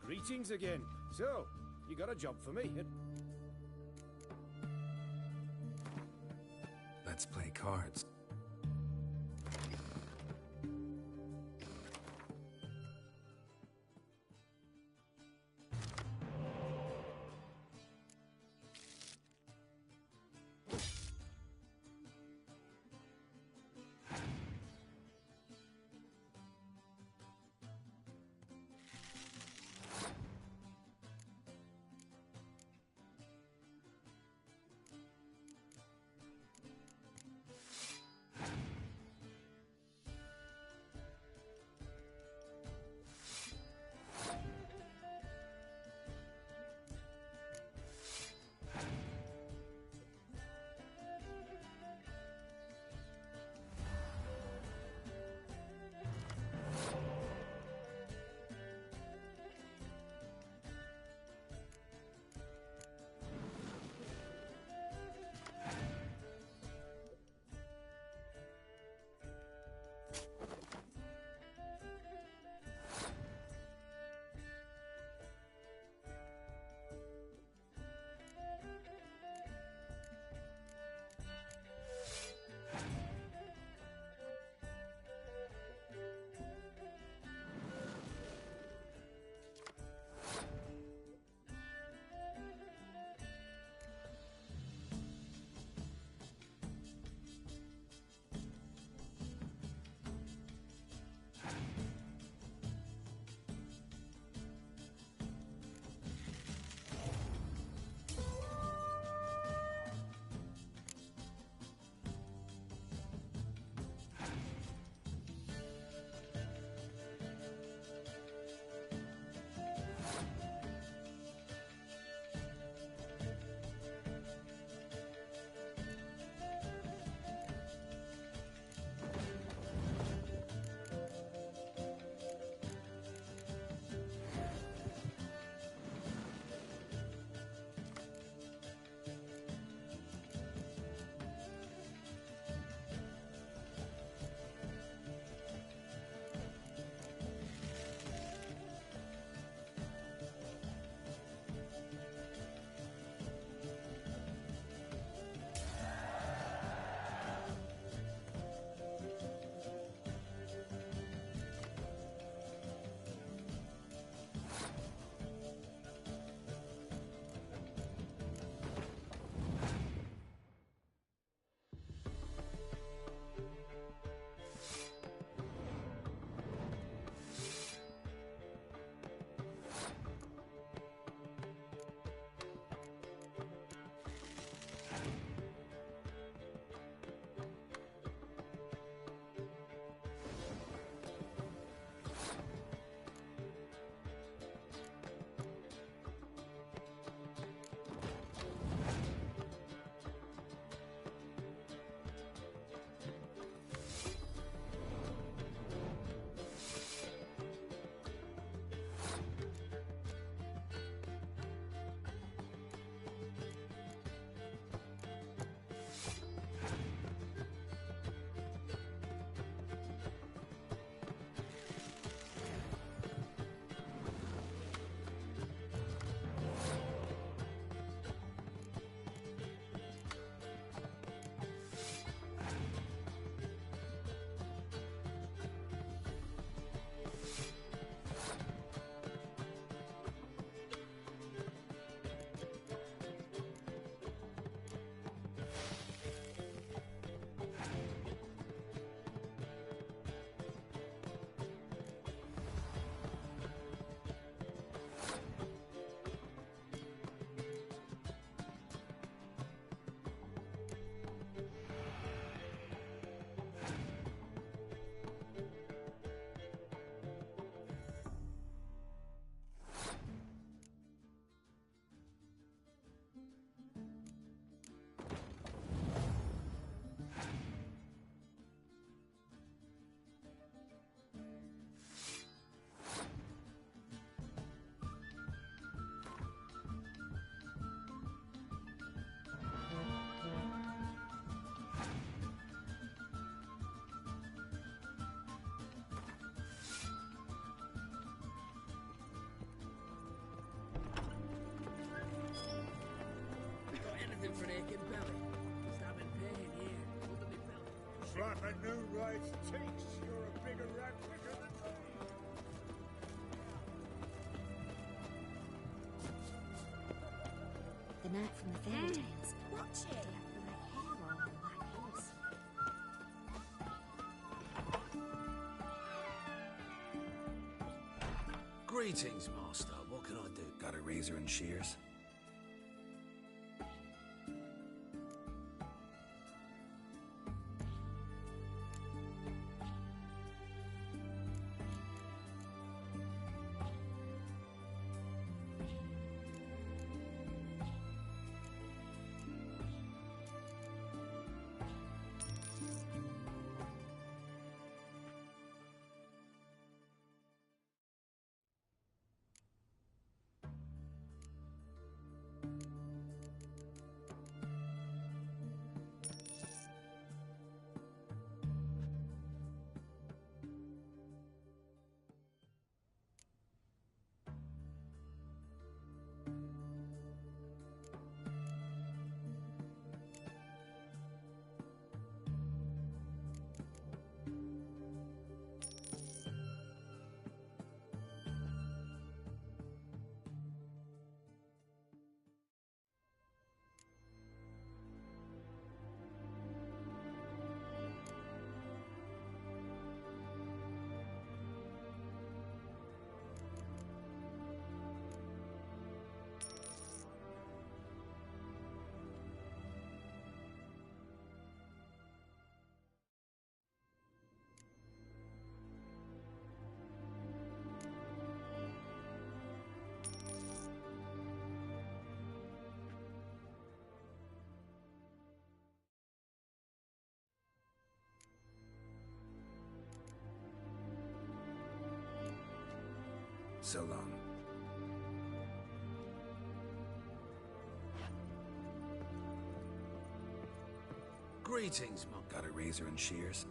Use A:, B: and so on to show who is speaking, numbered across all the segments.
A: Greetings again. So, you got a job for me?
B: Let's play cards.
A: Flapper new rights takes. You're a bigger rat quicker than me.
B: The knight from the fairy tales.
C: Watch it.
B: The white hair on the white horse.
D: Greetings, Master. What can I do?
E: Got a razor and shears? So long.
D: Greetings, monk.
E: Got a razor and shears?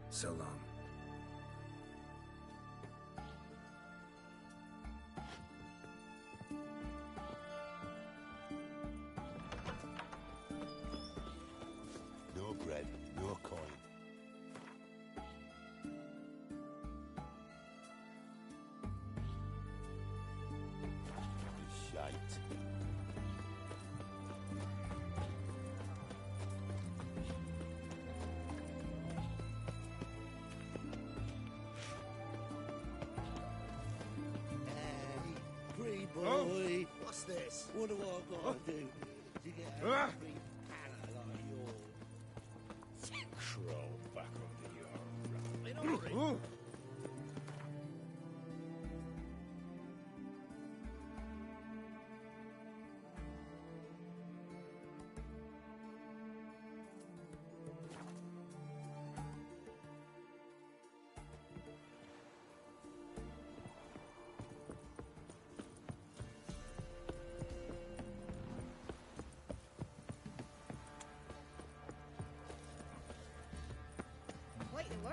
E: So long.
F: No bread, no coin. Shite.
D: Boy, what's this?
F: What do I gotta do to get a free panna like yours?
A: Crawl back under your rug.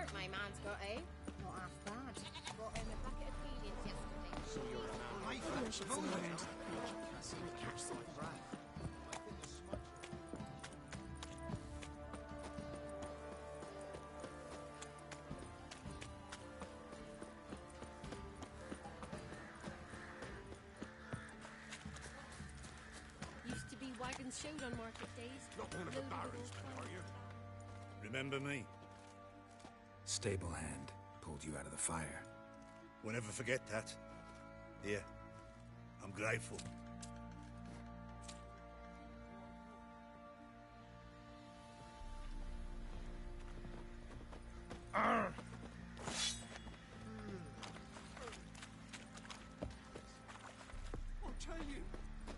C: start my man's got, eh? Not half bad. Got him a bucket of feedings yesterday.
D: So you're an
B: I wish it's learned. So I catch something.
C: Used to be wagons showed on market days.
A: Not one of the
C: Loaded with
A: barons,
C: all
A: then, are you?
D: Remember me?
E: Stable hand pulled you out of the fire.
D: We'll never forget that. Here, I'm grateful.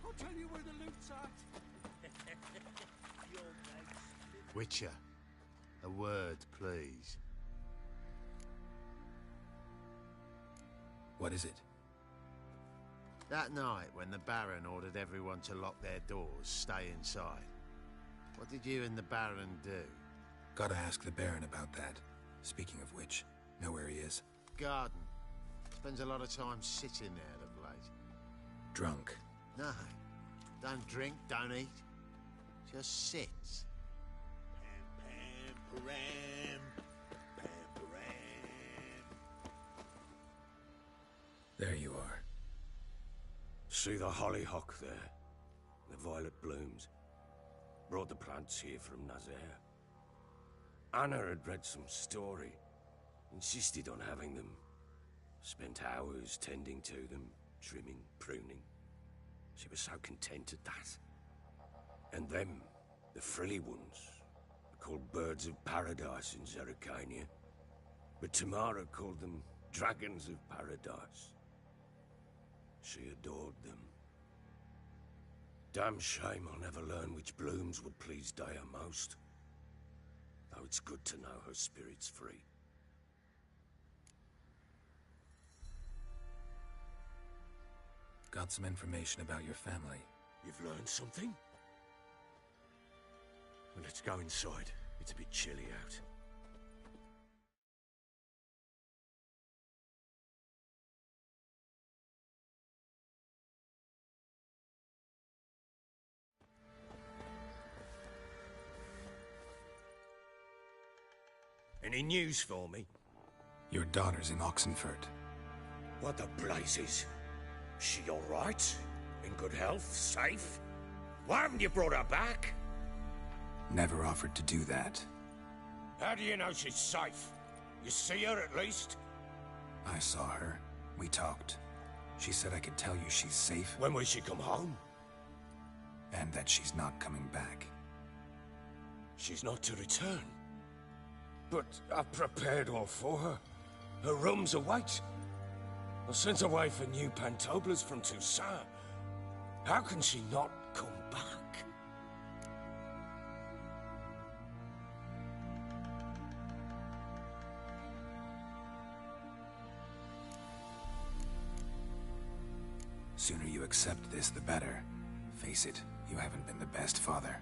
A: I'll tell you where the loot's at.
D: Witcher, a word, please.
E: What is it?
D: That night when the Baron ordered everyone to lock their doors, stay inside. What did you and the Baron do?
E: Gotta ask the Baron about that. Speaking of which, know where he is?
D: Garden. Spends a lot of time sitting there of late.
E: Drunk.
D: No. Don't drink, don't eat. Just sits.
F: Pam, pam, param. Pam, param.
E: There you are.
G: See the hollyhock there? The violet blooms. Brought the plants here from Nazaire. Anna had read some story. Insisted on having them. Spent hours tending to them, trimming, pruning. She was so content at that. And them, the frilly ones, are called birds of paradise in Zerrikania. But Tamara called them dragons of paradise. She adored them. Damn shame I'll never learn which blooms would please Dea most. Though it's good to know her spirit's free.
E: Got some information about your family.
G: You've learned something? Well, let's go inside. It's a bit chilly out. Any news for me?
E: Your daughter's in Oxenfurt.
G: What the blazes? She all right? In good health? Safe? Why haven't you brought her back?
E: Never offered to do that.
G: How do you know she's safe? You see her at least?
E: I saw her. We talked. She said I could tell you she's safe
G: When will she come home?
E: and that she's not coming back.
G: She's not to return. But I've prepared all for her. Her rooms await. I sent away for new pantoblas from Toussaint. How can she not come back?
E: Sooner you accept this, the better. Face it, you haven't been the best father.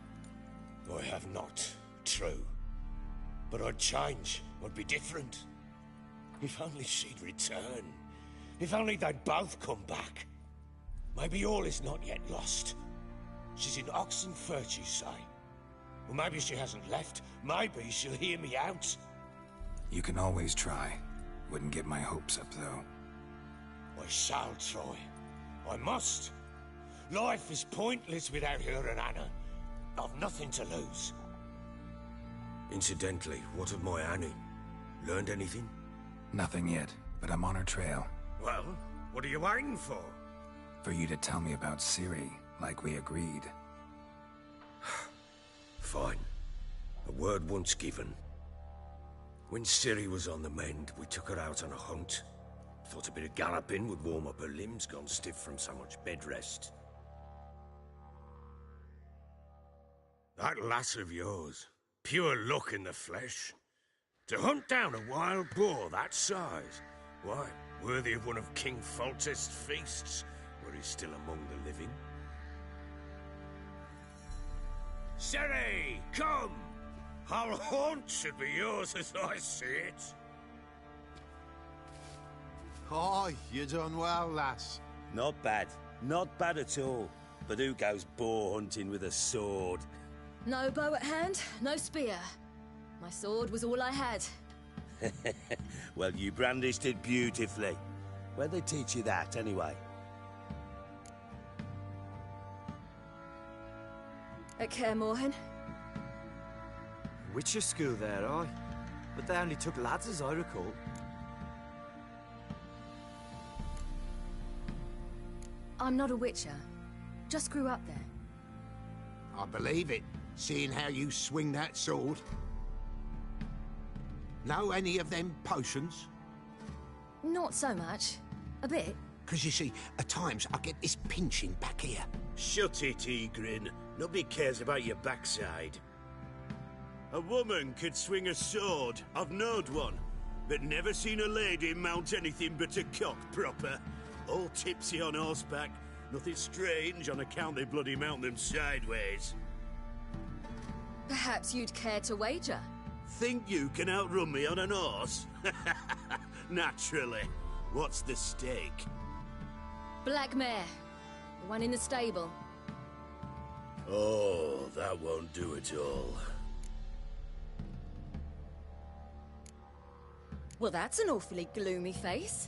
G: I have not. True. But I'd change. I'd be different. If only she'd return. If only they'd both come back. Maybe all is not yet lost. She's in Oxenfurt, you say? Well, maybe she hasn't left. Maybe she'll hear me out.
E: You can always try. Wouldn't get my hopes up, though.
G: I shall try. I must. Life is pointless without her and Anna. I've nothing to lose. Incidentally, what of my Annie? Learned anything?
E: Nothing yet, but I'm on her trail.
G: Well, what are you waiting for?
E: For you to tell me about Ciri, like we agreed.
G: Fine. A word once given. When Ciri was on the mend, we took her out on a hunt. Thought a bit of galloping would warm up her limbs, gone stiff from so much bed rest. That lass of yours, pure luck in the flesh. To hunt down a wild boar that size, why, worthy of one of King Foltest's feasts, where he's still among the living. Ciri, come! Whole haunt should be yours as I see it.
D: Oh, you done well, lass.
F: Not bad. Not bad at all. But who goes boar hunting with a sword?
B: No bow at hand, no spear. My sword was all I had.
F: Well, you brandished it beautifully. Where'd they teach you that, anyway?
B: At Kaer Morhen.
H: Witcher school there, aye. But they only took lads, as I recall.
B: I'm not a witcher. Just grew up there.
I: I believe it, seeing how you swing that sword. Know any of them potions?
B: Not so much. A bit.
I: Because you see, at times I get this pinching back here.
F: Shut it, Egrin. Nobody cares about your backside. A woman could swing a sword. I've knowed one. But never seen a lady mount anything but a cock proper. All tipsy on horseback. Nothing strange on account they bloody mount them sideways.
B: Perhaps you'd care to wager?
F: Think you can outrun me on an horse? Naturally. What's the stake?
B: Black mare. The one in the stable.
F: Oh, that won't do it all.
B: Well, that's an awfully gloomy face.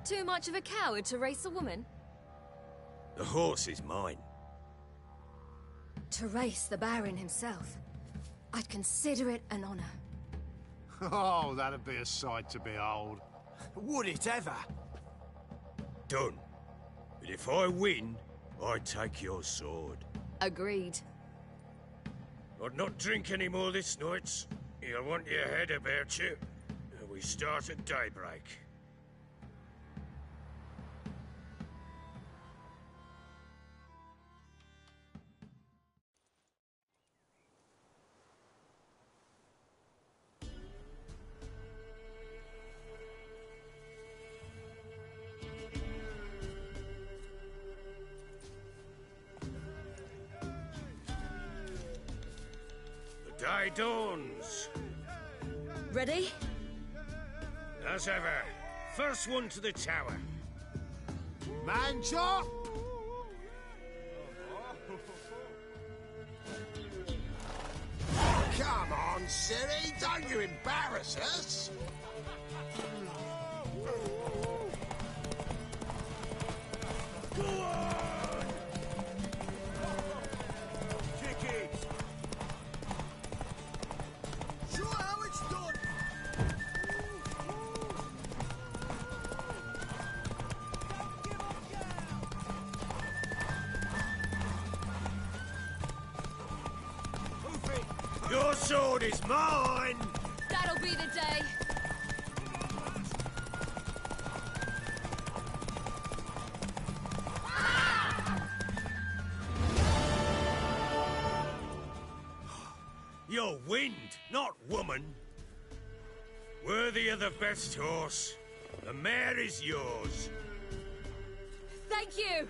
B: Too much of a coward to race a woman?
F: The horse is mine.
B: To race the Baron himself. I'd consider it an honor.
D: Oh, that'd be a sight to behold.
H: Would it ever?
G: Done. But if I win, I take your sword.
B: Agreed.
G: I'd not drink any more this night. You'll want your head about you. We start at daybreak. The day dawns.
B: Ready?
G: As ever, first one to the tower.
D: Man chop!
I: Come on, Siri, don't you embarrass us!
F: Go on! Kick it!
A: Show how it's done.
G: Your sword is mine!
B: That'll be the day.
G: You're wind, not woman. Worthy of the best horse. The mare is yours.
B: Thank you.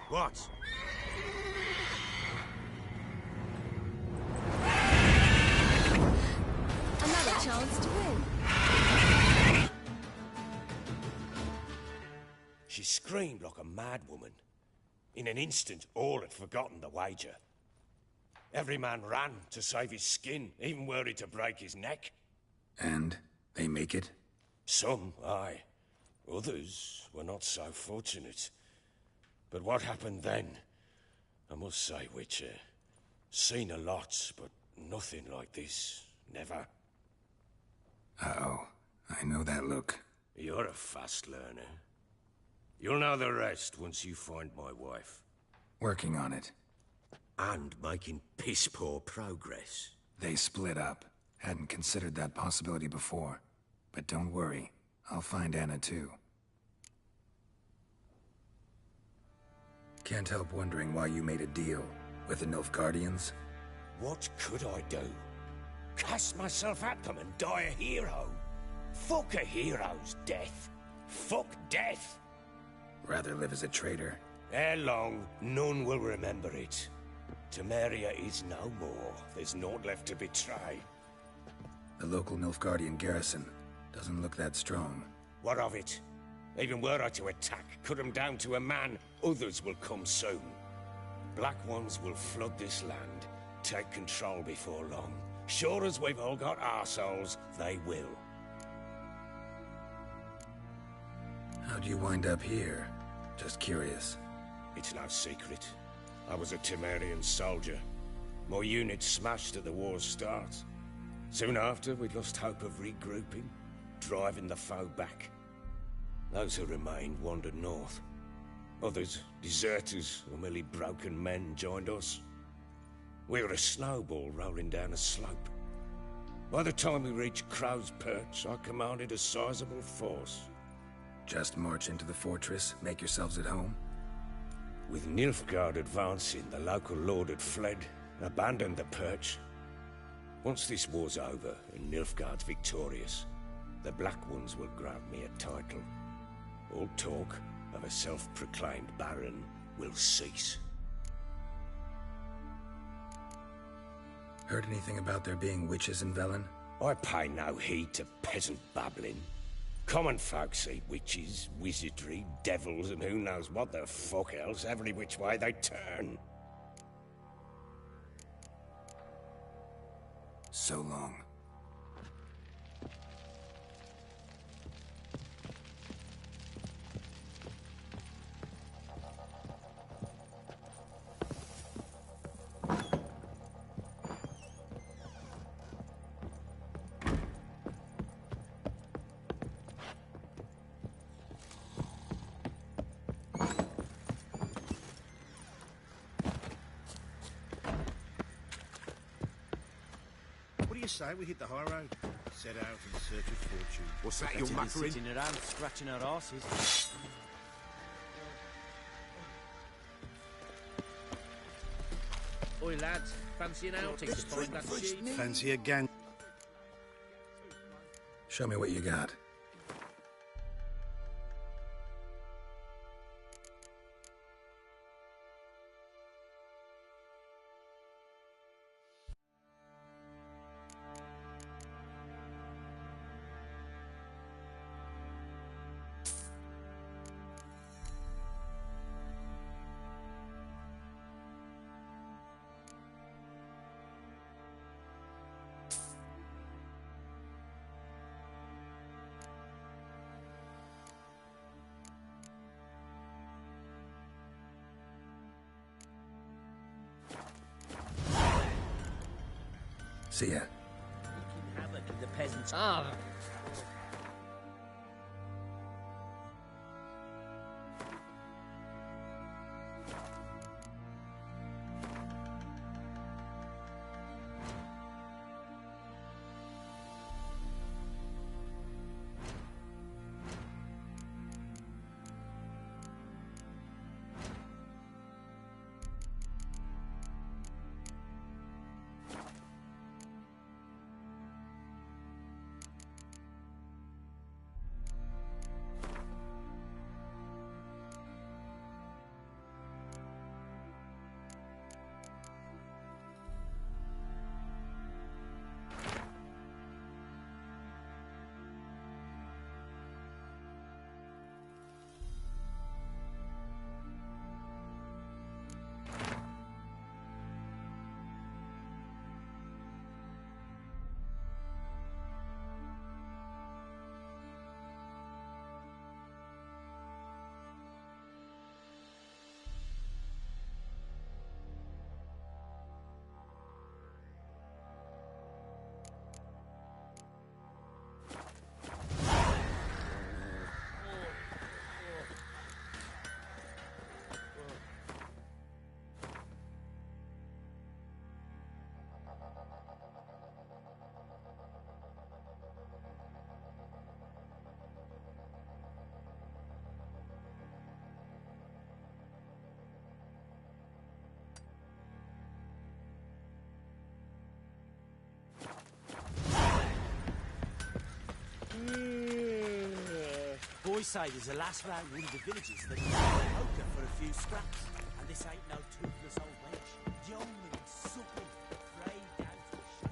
G: What?
B: Another chance to win.
G: She screamed like a mad woman. In an instant, all had forgotten the wager. Every man ran to save his skin, even worried to break his neck.
E: And they make it?
G: Some, aye. Others were not so fortunate. But what happened then? I must say, Witcher, seen a lot, but nothing like this. Never.
E: Uh-oh. I know that look.
G: You're a fast learner. You'll know the rest once you find my wife.
E: Working on it.
F: And making piss-poor progress.
E: They split up. Hadn't considered that possibility before. But don't worry. I'll find Anna too. Can't help wondering why you made a deal with the Nilfgaardians.
G: What could I do? Cast myself at them and die a hero? Fuck a hero's death. Fuck death.
E: Rather live as a traitor.
G: Ere long, none will remember it. Temeria is no more. There's naught left to betray.
E: The local Nilfgaardian garrison doesn't look that strong.
G: What of it? Even were I to attack, cut them down to a man, others will come soon. Black Ones will flood this land, take control before long. Sure as we've all got arseholes, they will.
E: How'd you wind up here? Just curious.
G: It's no secret. I was a Temerian soldier. My unit smashed at the war's start. Soon after, we'd lost hope of regrouping, driving the foe back. Those who remained wandered north. Others, deserters or merely broken men, joined us. We were a snowball rolling down a slope. By the time we reached Crow's Perch, I commanded a sizable force.
E: Just march into the fortress, make yourselves at home?
G: With Nilfgaard advancing, the local lord had fled, abandoned the perch. Once this war's over and Nilfgaard's victorious, the Black Ones will grant me a title. All talk of a self-proclaimed baron will cease.
E: Heard anything about there being witches in Velen?
G: I pay no heed to peasant babbling. Common folk see witches, wizardry, devils, and who knows what the fuck else every which way they turn.
E: So long.
A: Say we hit the high road, set out in search of fortune.
I: What's that you're muttering?
H: Sitting around scratching our asses.
J: Oi lads, fancy an outing to find that sheep?
A: Fancy a gang.
E: Show me what you got. See ya.
J: Havoc in the peasants' are.
H: Boys say there's a lass round one of the villages that can poker for a few scraps, and this ain't no toothless old wench. young and supple, frayed down to a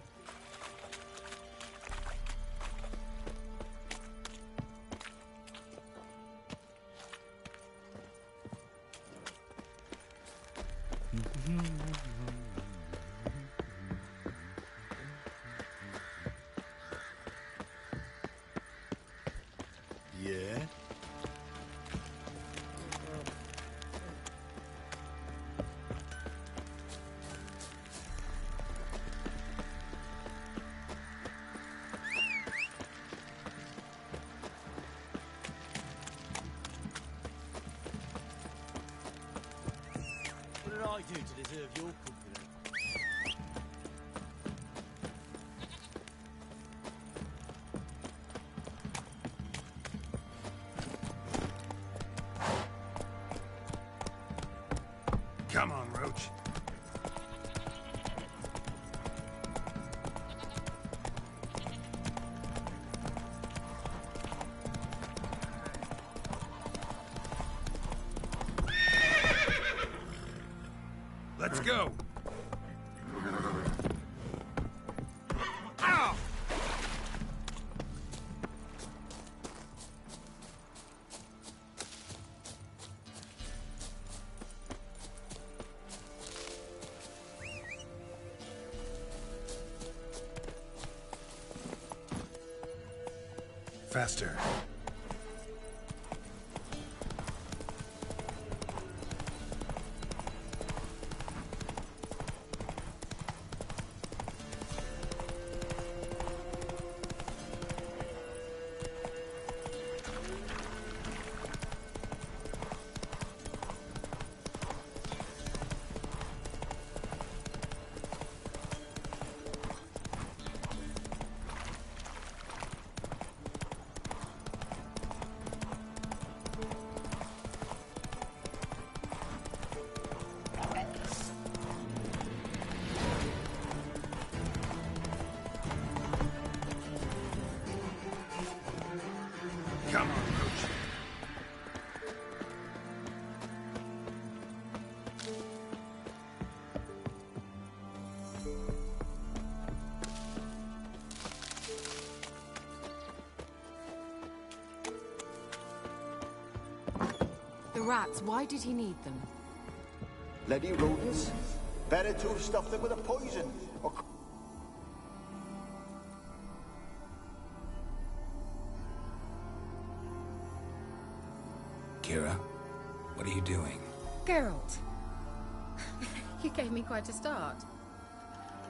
A: Yeah?
H: What did I do to deserve your company?
E: Come on, Roach. Let's go. Ow! Faster. Come on, Roach.
K: The rats, why did he need them?
L: Bloody rodents. Better to have stuffed them with a poison. Or...
E: Kira, what are you doing?
C: Geralt. You gave me quite a start.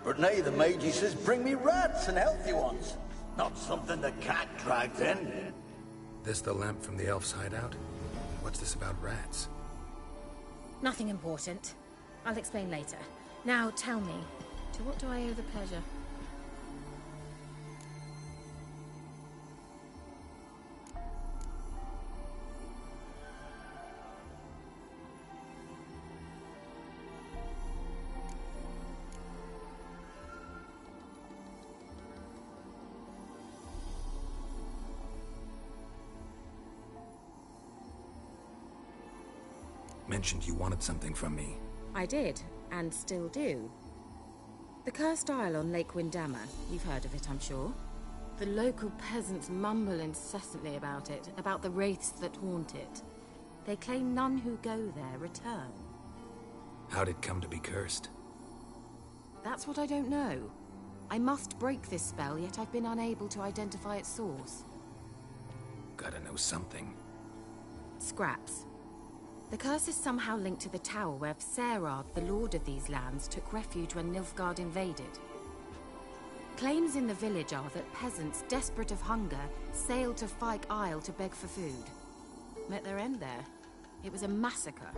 L: But nay, the mage says bring me rats and healthy ones. Not something the cat dragged in.
E: This the lamp from the elf's hideout? What's this about rats?
C: Nothing important. I'll explain later. Now tell me, to what do I owe the pleasure?
E: Mentioned you wanted something from me.
C: I did, and still do. The Cursed Isle on Lake Windammer. You've heard of it, I'm sure. The local peasants mumble incessantly about it, about the wraiths that haunt it. They claim none who go there return.
E: How'd it come to be cursed?
C: That's what I don't know. I must break this spell, yet I've been unable to identify its source.
E: Gotta know something.
C: Scraps. The curse is somehow linked to the tower where Serad, the lord of these lands, took refuge when Nilfgaard invaded. Claims in the village are that peasants, desperate of hunger, sailed to Fyke Isle to beg for food. Met their end there. It was a massacre.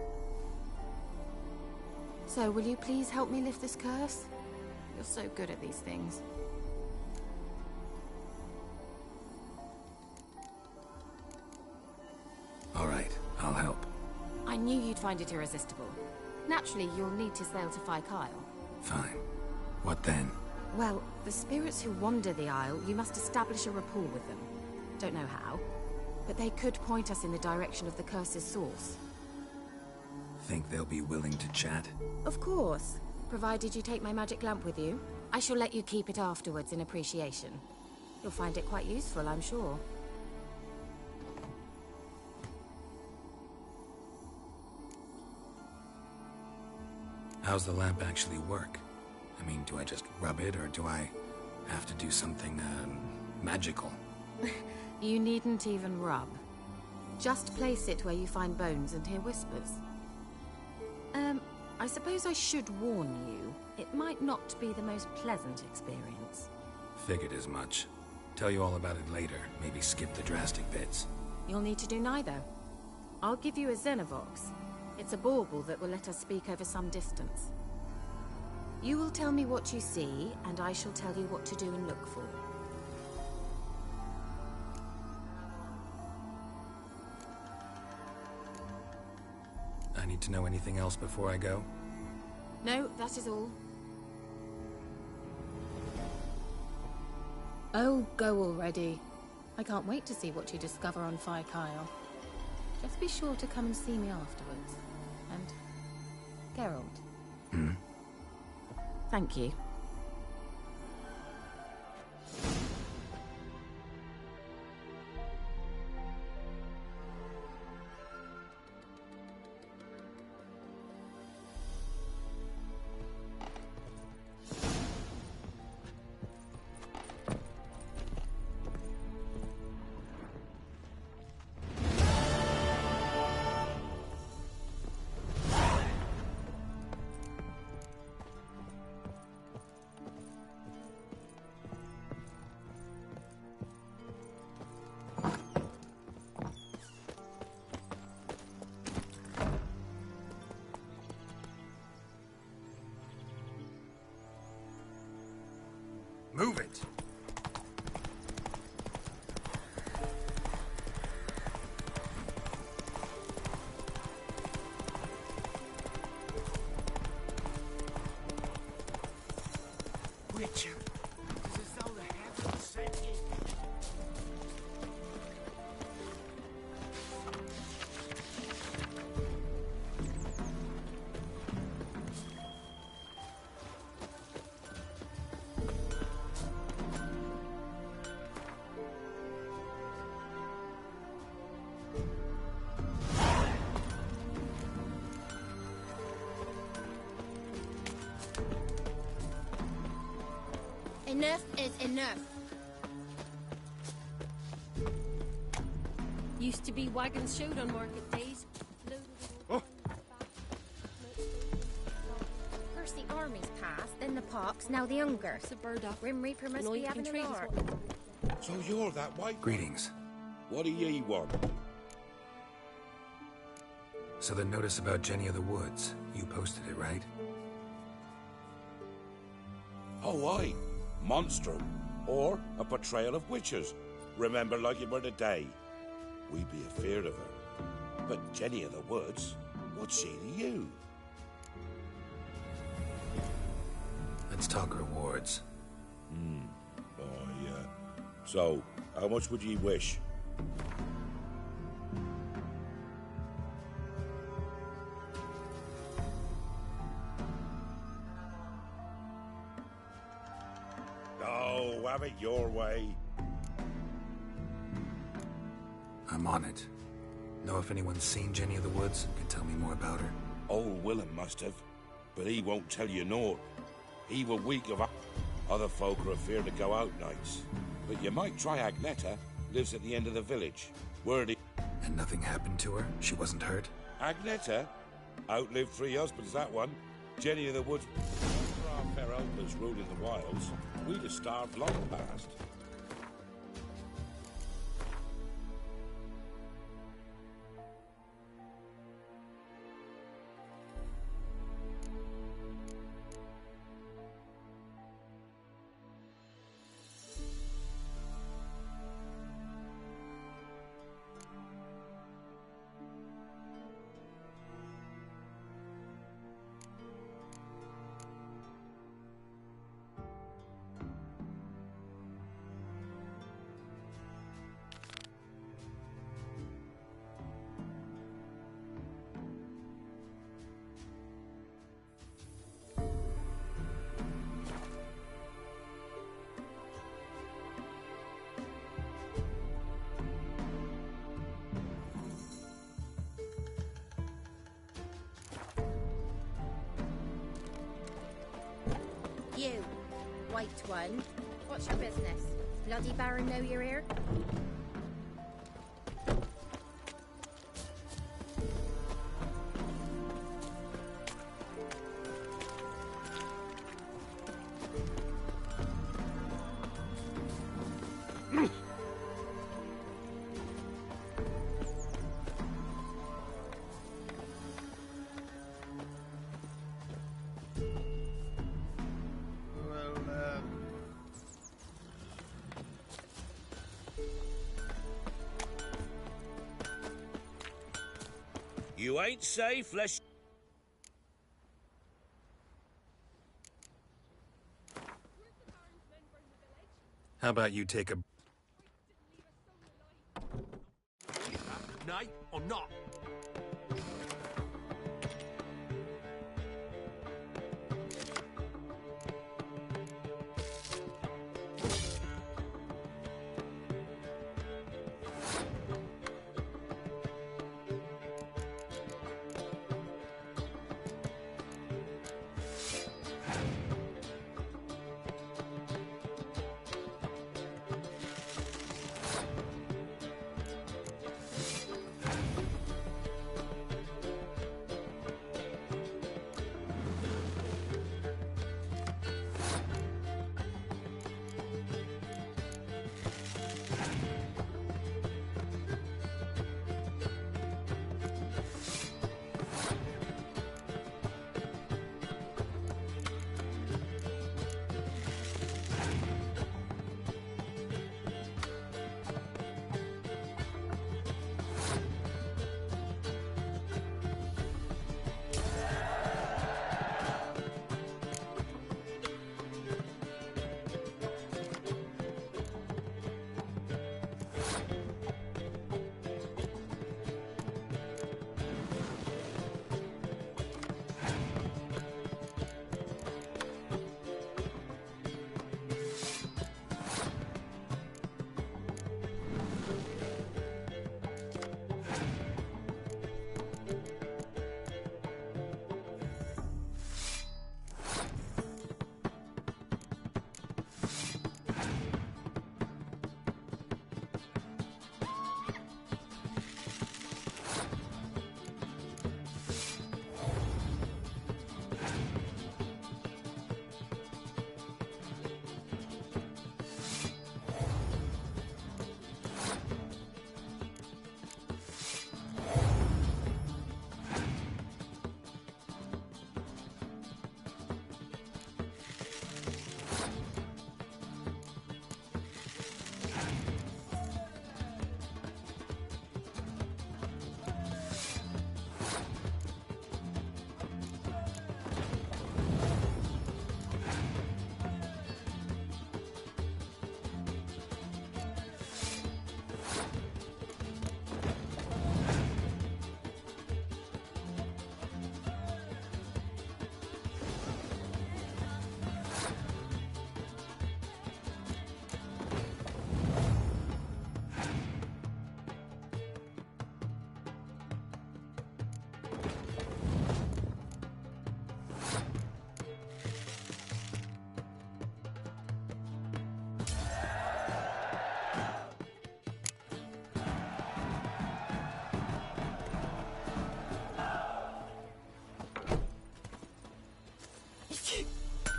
C: So, will you please help me lift this curse? You're so good at these things.
E: All right, I'll help.
C: I knew you'd find it irresistible. Naturally, you'll need to sail to Fyke Isle.
E: Fine. What then?
C: Well, the spirits who wander the Isle, you must establish a rapport with them. Don't know how, but they could point us in the direction of the curse's source.
E: Think they'll be willing to chat?
C: Of course. provided you take my magic lamp with you. I shall let you keep it afterwards in appreciation. You'll find it quite useful, I'm sure.
E: How's the lamp actually work? I mean, do I just rub it, or do I have to do something, magical?
C: You needn't even rub. Just place it where you find bones and hear whispers. I suppose I should warn you, it might not be the most pleasant experience.
E: Figured as much. Tell you all about it later, maybe skip the drastic bits.
C: You'll need to do neither. I'll give you a Xenovox. It's a bauble that will let us speak over some distance. You will tell me what you see, and I shall tell you what to do and look for.
E: I need to know anything else before I go?
C: No, that is all.
K: Oh, go already. I can't wait to see what you discover on Fire Kyle. Just be sure to come and see me afterwards. And Geralt.
C: Thank you.
E: Move it!
I: Witcher, it's as though the heavens sent you.
B: Enough is enough. Used to be wagons showed on market days.
A: Oh.
M: First the armies passed, then the pox, now the hunger.
B: It's a bird up.
M: Grim Reaper must be having a lark.
F: So you're that white?
E: Greetings.
F: What do ye want?
E: So the notice about Jenny of the Woods, you posted it, right?
F: Oh, aye. Monstrum. Or a portrayal of witches. Remember like it were the day. We be afeard of her. But Jenny of the Woods, what's she to you?
E: Let's talk rewards.
F: Oh, yeah. So, how much would ye wish? Oh, have it your way.
E: I'm on it. Know if anyone's seen Jenny of the Woods? Can tell me more about her?
F: Old Willem must have, but he won't tell you naught. He were weak of... Other folk are afeard to go out nights. But you might try Agneta, lives at the end of the village. Word
E: And nothing happened to her? She wasn't hurt?
F: Agneta? Outlived 3 husbands, that one. Jenny of the Woods... For our fair elders ruling the wilds, we'd have starved long past.
M: white one. What's your business? Bloody Baron know you're here?
F: You ain't safe, lest...
E: How about you take a...
G: Nay, or not?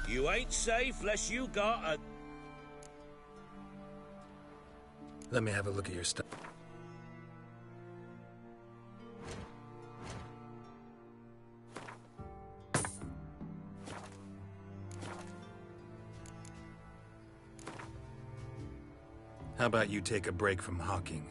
F: You ain't safe unless you got a...
E: Let me have a look at your stuff. How about you take a break from hawking?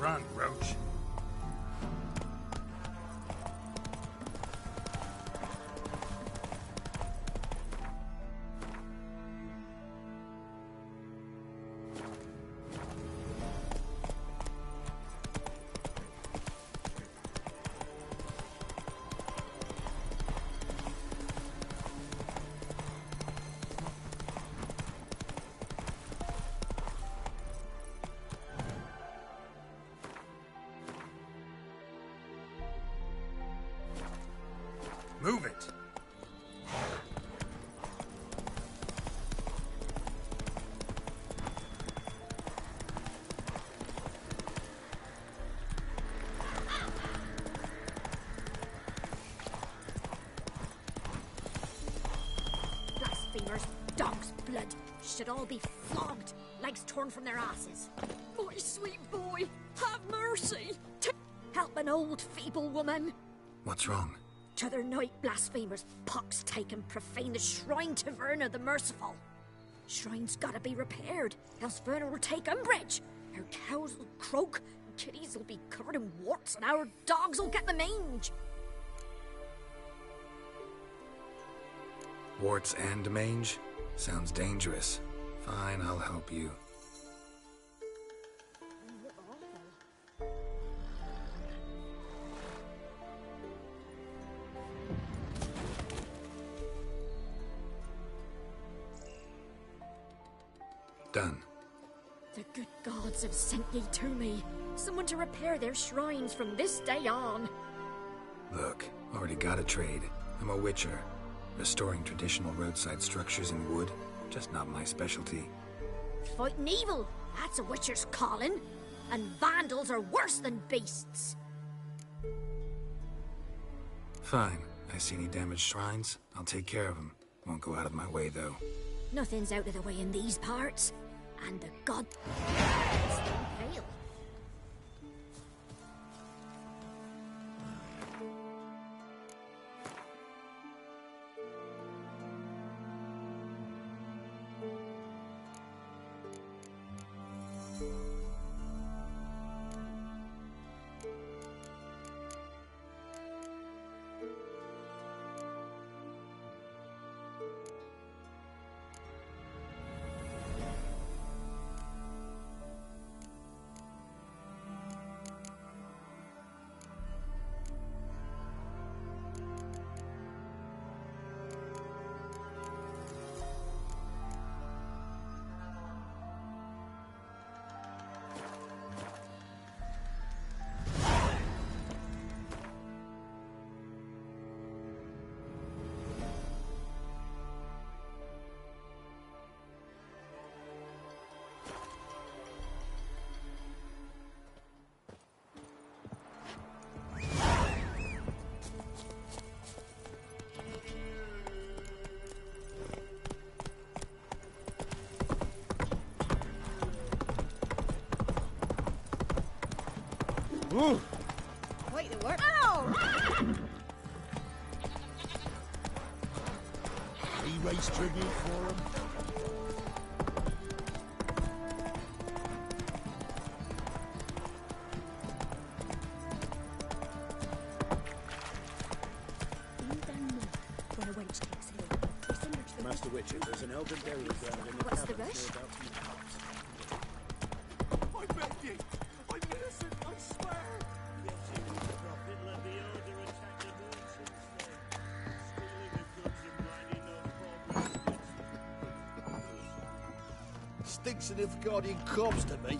E: Run, Roach. Move it!
M: Blasphemers, dog's blood, should all be flogged, legs torn from their asses.
B: My sweet boy, have mercy!
M: Help an old, feeble woman.
E: What's wrong?
M: T'other night, blasphemers, pox taken, profane the shrine to Verna the Merciful. Shrine's gotta be repaired, else Verna will take umbrage. Our cows will croak, kitties will be covered in warts, and our dogs will get the mange.
E: Warts and mange? Sounds dangerous. Fine, I'll help you. Done.
M: The good gods have sent ye to me. Someone to repair their shrines from this day on.
E: Look, already got a trade. I'm a witcher. Restoring traditional roadside structures in wood, just not my specialty.
M: Fighting evil, that's a witcher's calling. And vandals are worse than beasts.
E: Fine. I see any damaged shrines, I'll take care of them. Won't go out of my way, though.
M: Nothing's out of the way in these parts. And the god... Pale.
A: Ooh.
K: Wait, it worked.
M: Ow!
I: He raised tribute for him.
A: Master Witcher, there's an elven burial ground in the
M: What's the
A: cavern
M: rush?
A: hereabouts in the parks.
G: I beg you! I'm innocent, I swear!
F: Getting the prophet let the order attack the merchants then. Stealing the goods and riding no problems.
N: Stinks of Nilfgaardian corpse to me.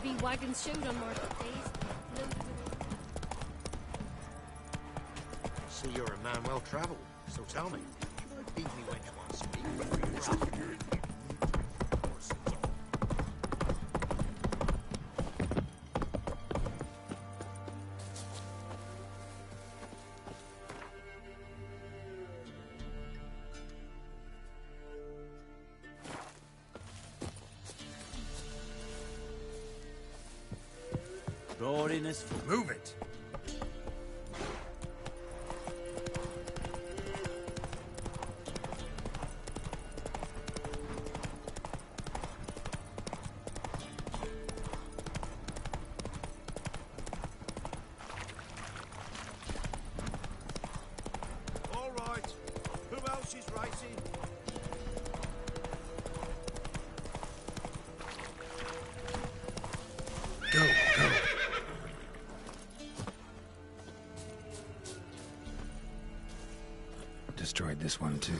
B: be wagons showed on market days. Loaded with
I: See, you're a man well travelled, so tell me. Should I beat me wench once speak?
L: Boarding is full.
I: Move it!
A: All right. Who else is racing?
I: Go, go!
E: Destroyed this one too.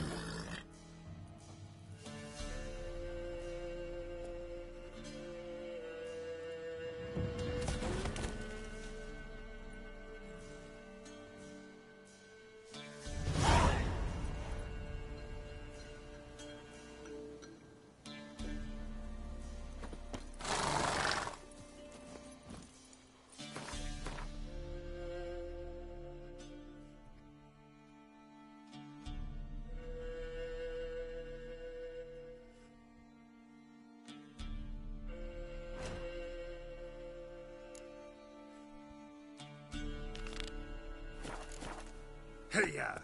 I: Hey-ya!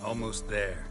E: Almost there.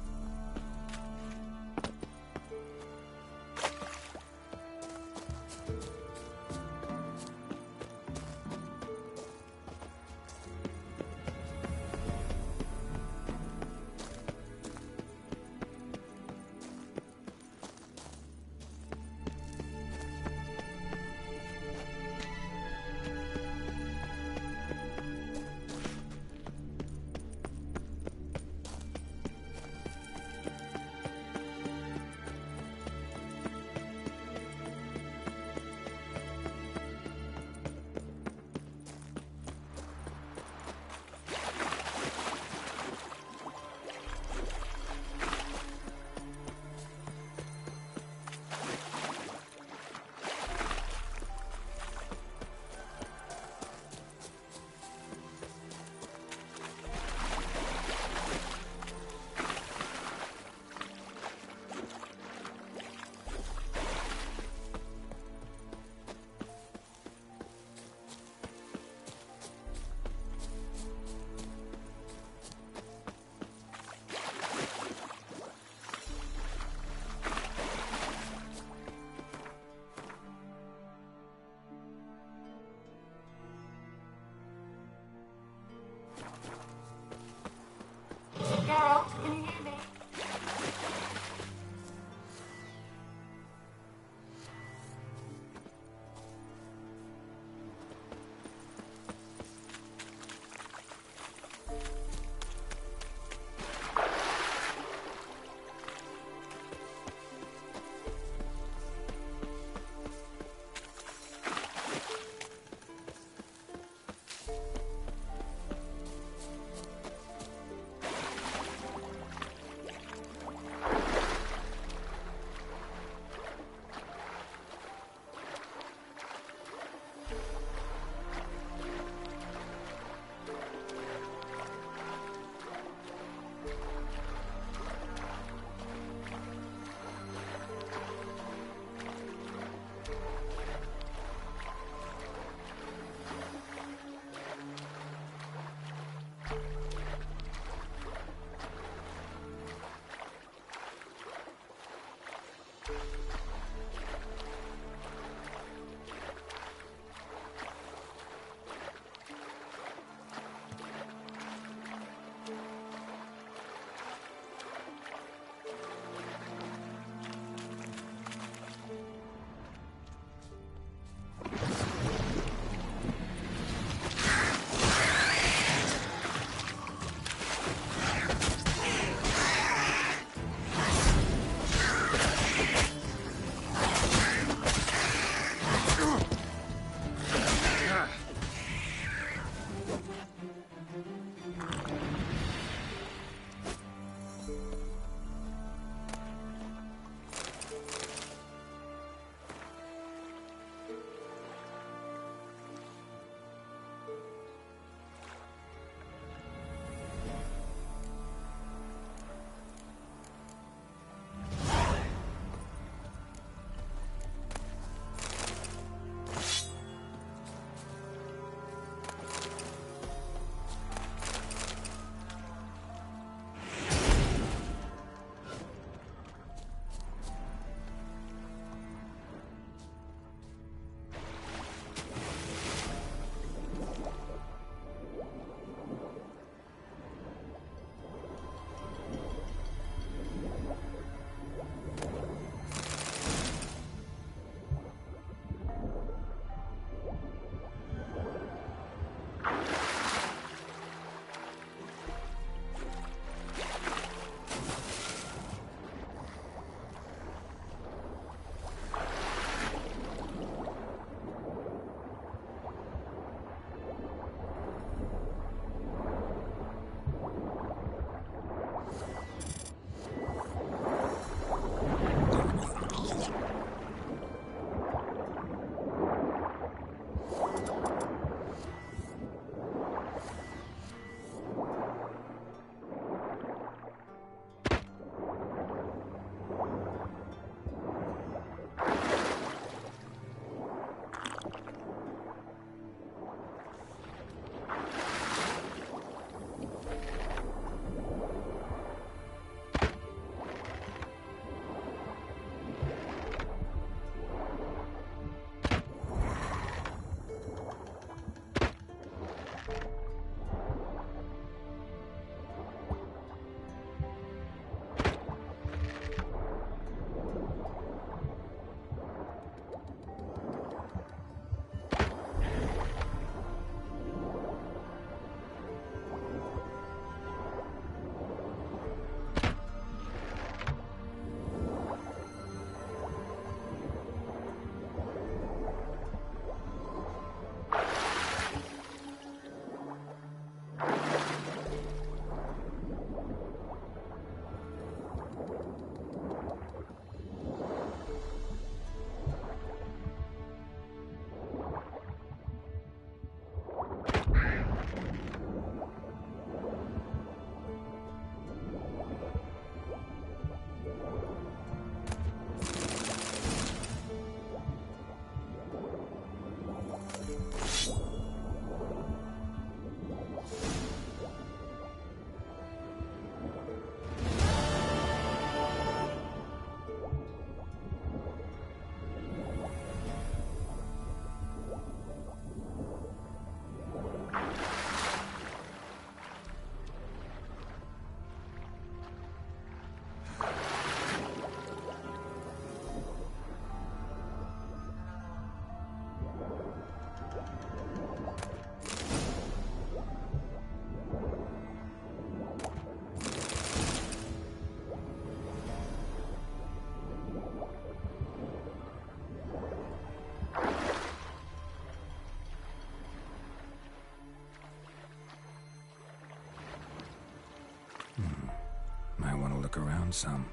E: look around some.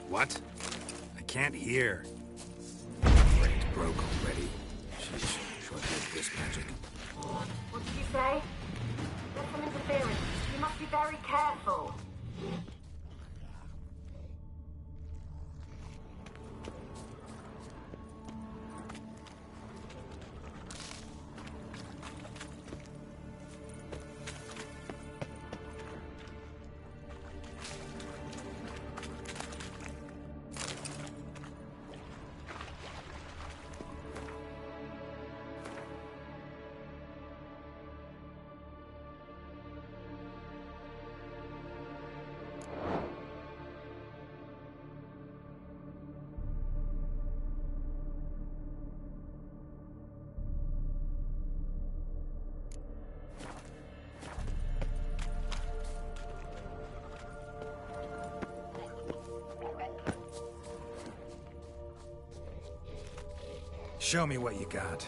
E: What? I can't hear. It broke already. Sheesh, short-lived this magic.
C: What did you say? There's some interference. You must be very careful.
E: Show me what you got.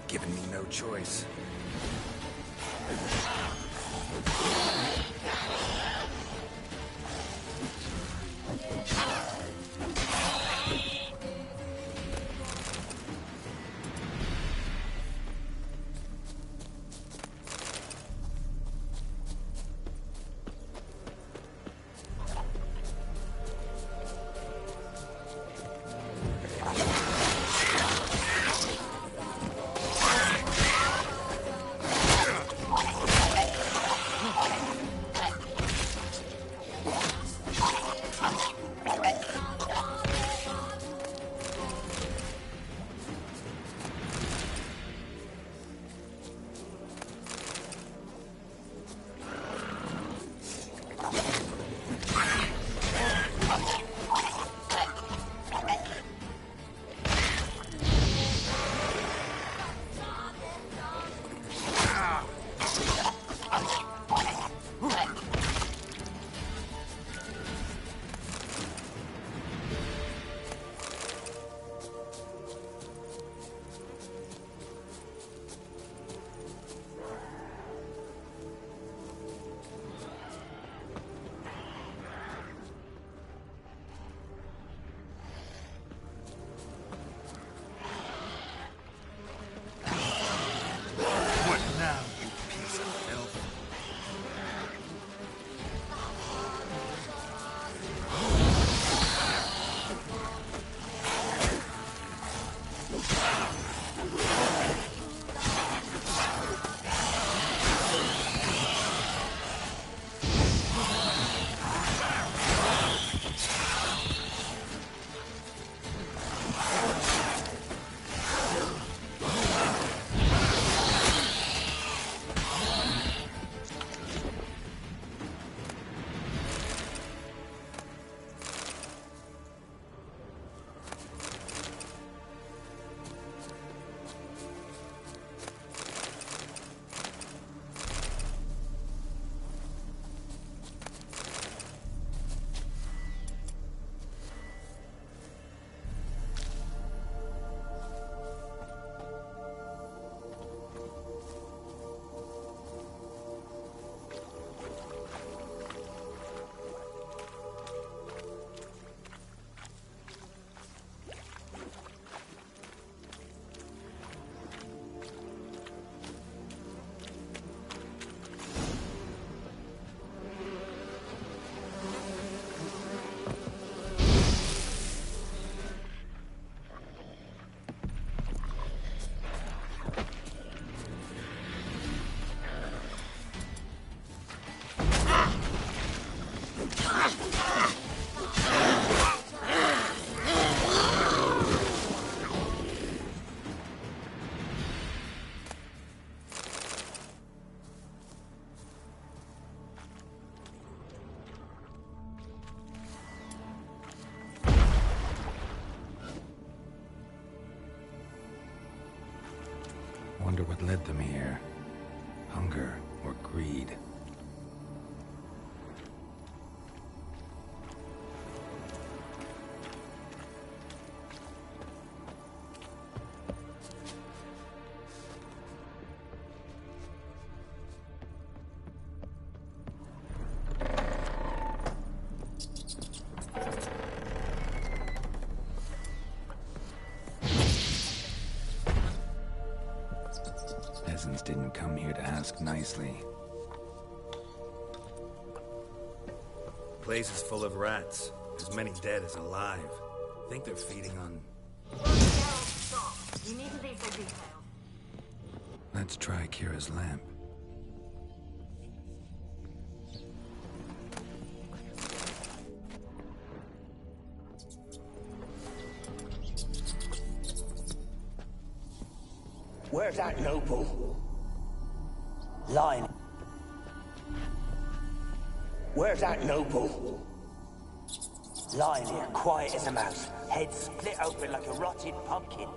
E: Giving me no choice. wonder what led them here. Hunger or greed. Peasants didn't come here to ask nicely.
O: Place is full of rats. As many dead as alive. Think they're feeding on...
P: You needn't leave their details.
E: Let's try Kira's lamp.
L: Where's that noble? Lying. Where's that noble? Lying here, quiet as a mouse, head split open like a rotted pumpkin.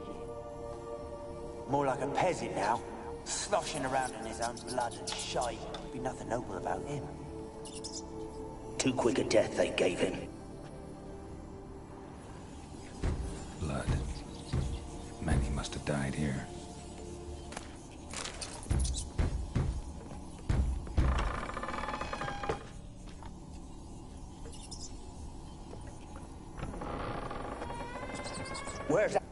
L: More like a peasant now, sloshing around in his own blood and shite. Be nothing noble about him. Too quick a death they gave him.
E: Blood. Many must have died here.
L: Where's that?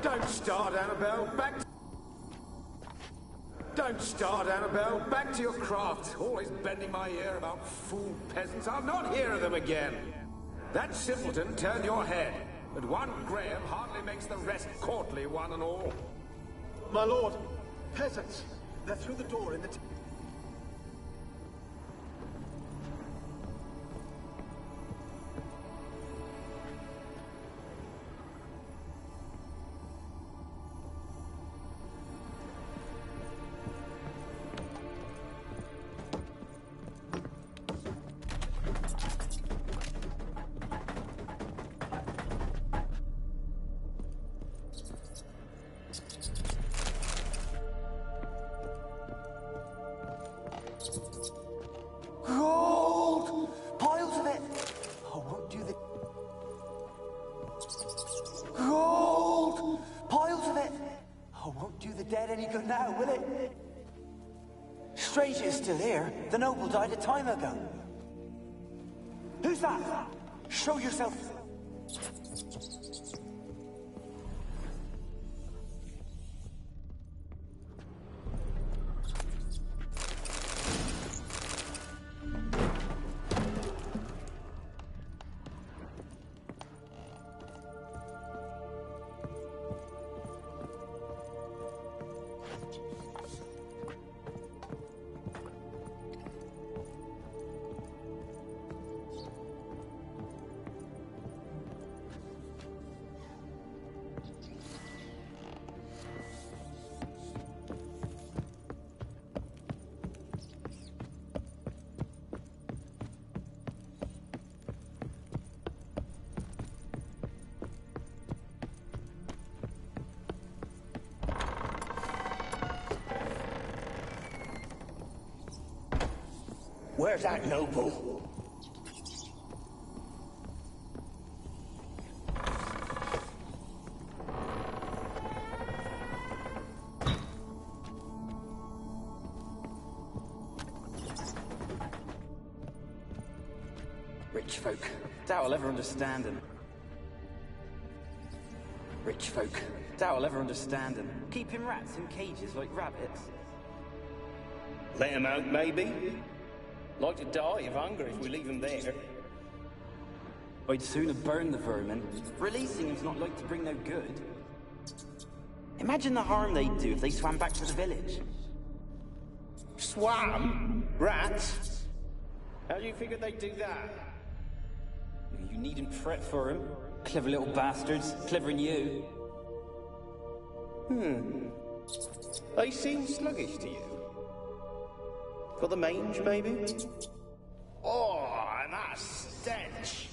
Q: Don't start, Annabelle. Don't start, Annabelle. Back to your craft. Always bending my ear about fool peasants. I'll not hear of them again. That simpleton turned your head, but one Graham hardly makes the rest courtly, one and all.
N: My lord, peasants. They're through the door in the...
L: Gold! Piles of it! I won't do the... Gold! Piles of it! I won't do the dead any good now, will it? Strange it's still here. The noble died a time ago. Who's that? Show yourself. Where's that noble?
R: Rich folk. Doubt I'll ever understand them. Rich folk. Doubt I'll ever understand them. Keeping rats in cages like rabbits.
S: Let them out, maybe? Like to die of hunger if we leave them there.
R: I'd sooner burn the vermin. Releasing them's not like to bring no good. Imagine the harm they'd do if they swam back to the village.
S: Swam? Rats? How do you figure they'd do that?
R: You needn't fret for them. Clever little bastards. Clever than you.
S: They seem sluggish to you. Got the mange, maybe? Oh, and that stench!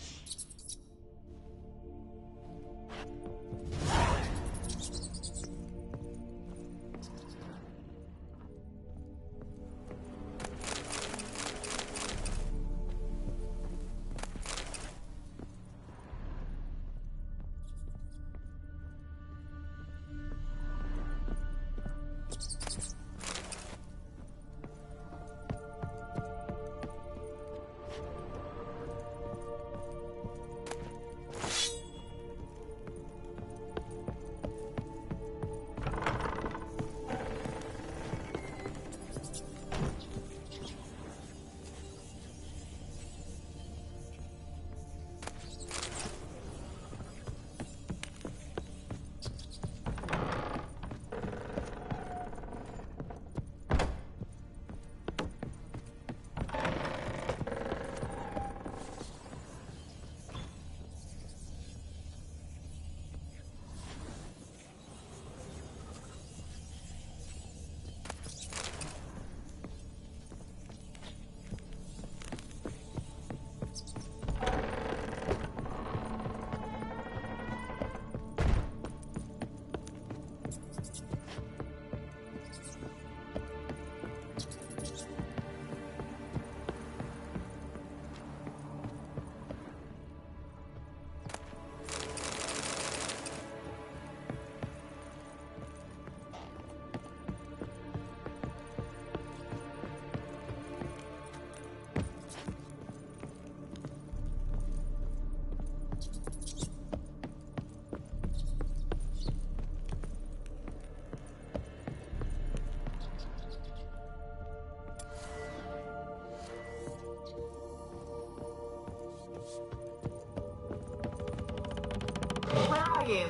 C: you?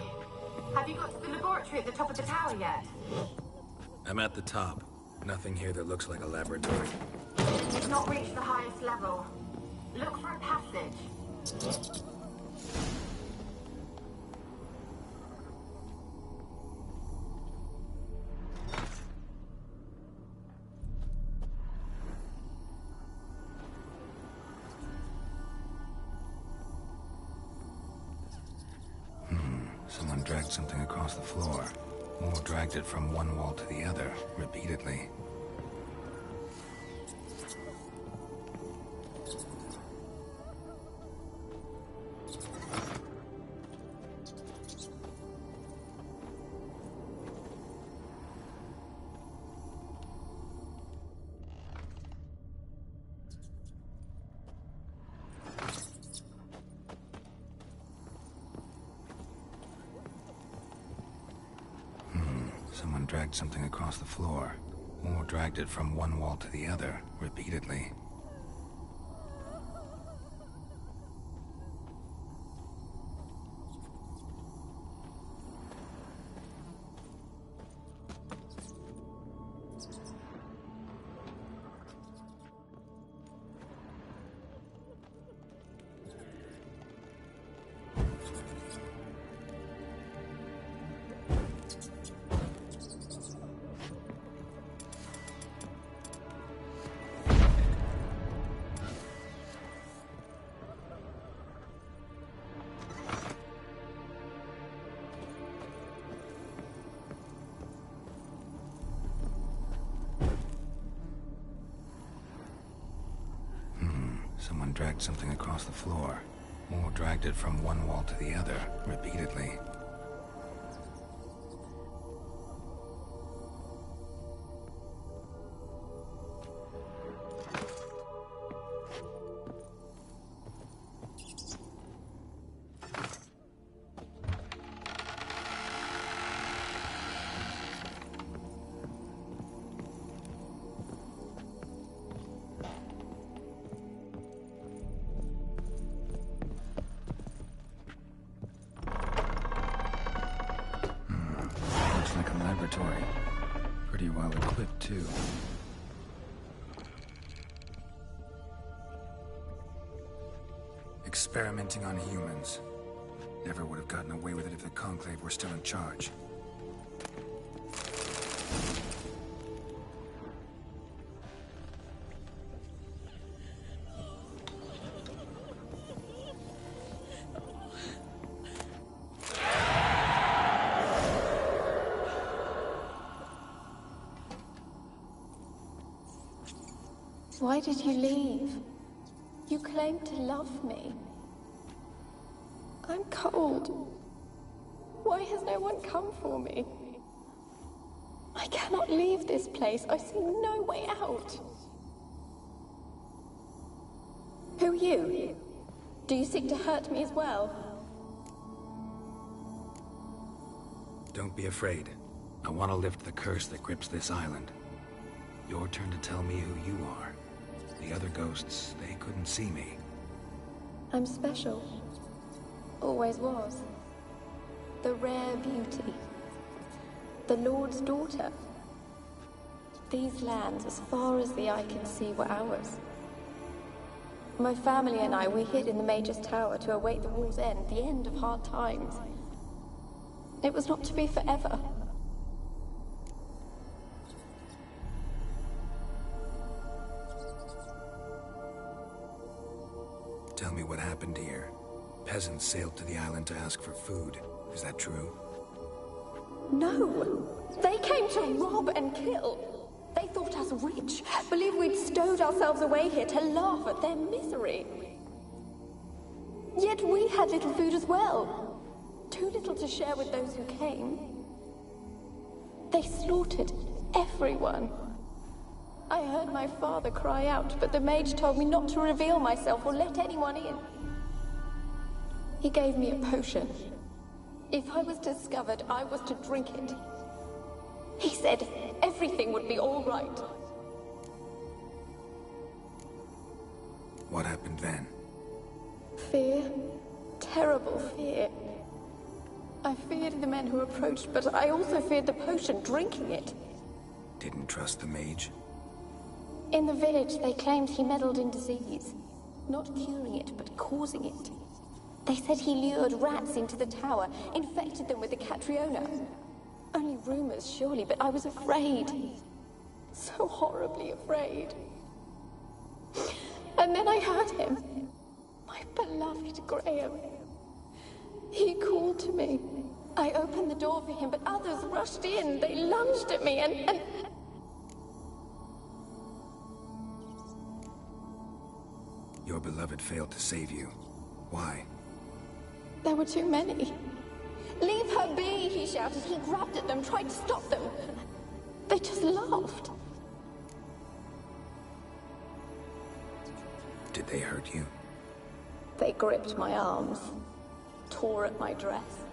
C: Have you got to the laboratory at the top of the tower yet?
E: I'm at the top. Nothing here that looks like a laboratory.
C: You've not reached the highest level. Look for a passage.
E: Someone dragged something across the floor. Or dragged it from one wall to the other, repeatedly. Someone dragged something across the floor, or dragged it from one wall to the other, repeatedly. Someone dragged something across the floor, or dragged it from one wall to the other, repeatedly. Laboratory. Pretty well equipped, too. Experimenting on humans. Never would have gotten away with it if the Conclave were still in charge.
K: Why did you leave? You claimed to love me. I'm cold. Why has no one come for me? I cannot leave this place. I see no way out. Who are you? Do you seek to hurt me as well?
E: Don't be afraid. I want to lift the curse that grips this island. Your turn to tell me who you are. The other ghosts, they couldn't see me.
K: I'm special. Always was. The rare beauty. The Lord's daughter. These lands, as far as the eye can see, were ours. My family and I, we hid in the Mage's Tower to await the war's end, the end of hard times. It was not to be forever.
E: Tell me what happened here. Peasants sailed to the island to ask for food. Is that true?
K: No! They came to rob and kill. They thought us rich, believed we'd stowed ourselves away here to laugh at their misery. Yet we had little food as well. Too little to share with those who came. They slaughtered everyone. I heard my father cry out, but the mage told me not to reveal myself or let anyone in. He gave me a potion. If I was discovered, I was to drink it. He said everything would be all right.
E: What happened then?
K: Fear. Terrible fear. I feared the men who approached, but I also feared the potion, drinking it.
E: Didn't trust the mage?
K: In the village, they claimed he meddled in disease. Not curing it, but causing it. They said he lured rats into the tower, infected them with the Catriona. Only rumors, surely, but I was afraid. So horribly afraid. And then I heard him. My beloved Graham. He called to me. I opened the door for him, but others rushed in. They lunged at me and...
E: Your beloved failed to save you. Why?
K: There were too many. Leave her be, he shouted. He grabbed at them, tried to stop them. They just laughed.
E: Did they hurt you?
K: They gripped my arms, tore at my dress.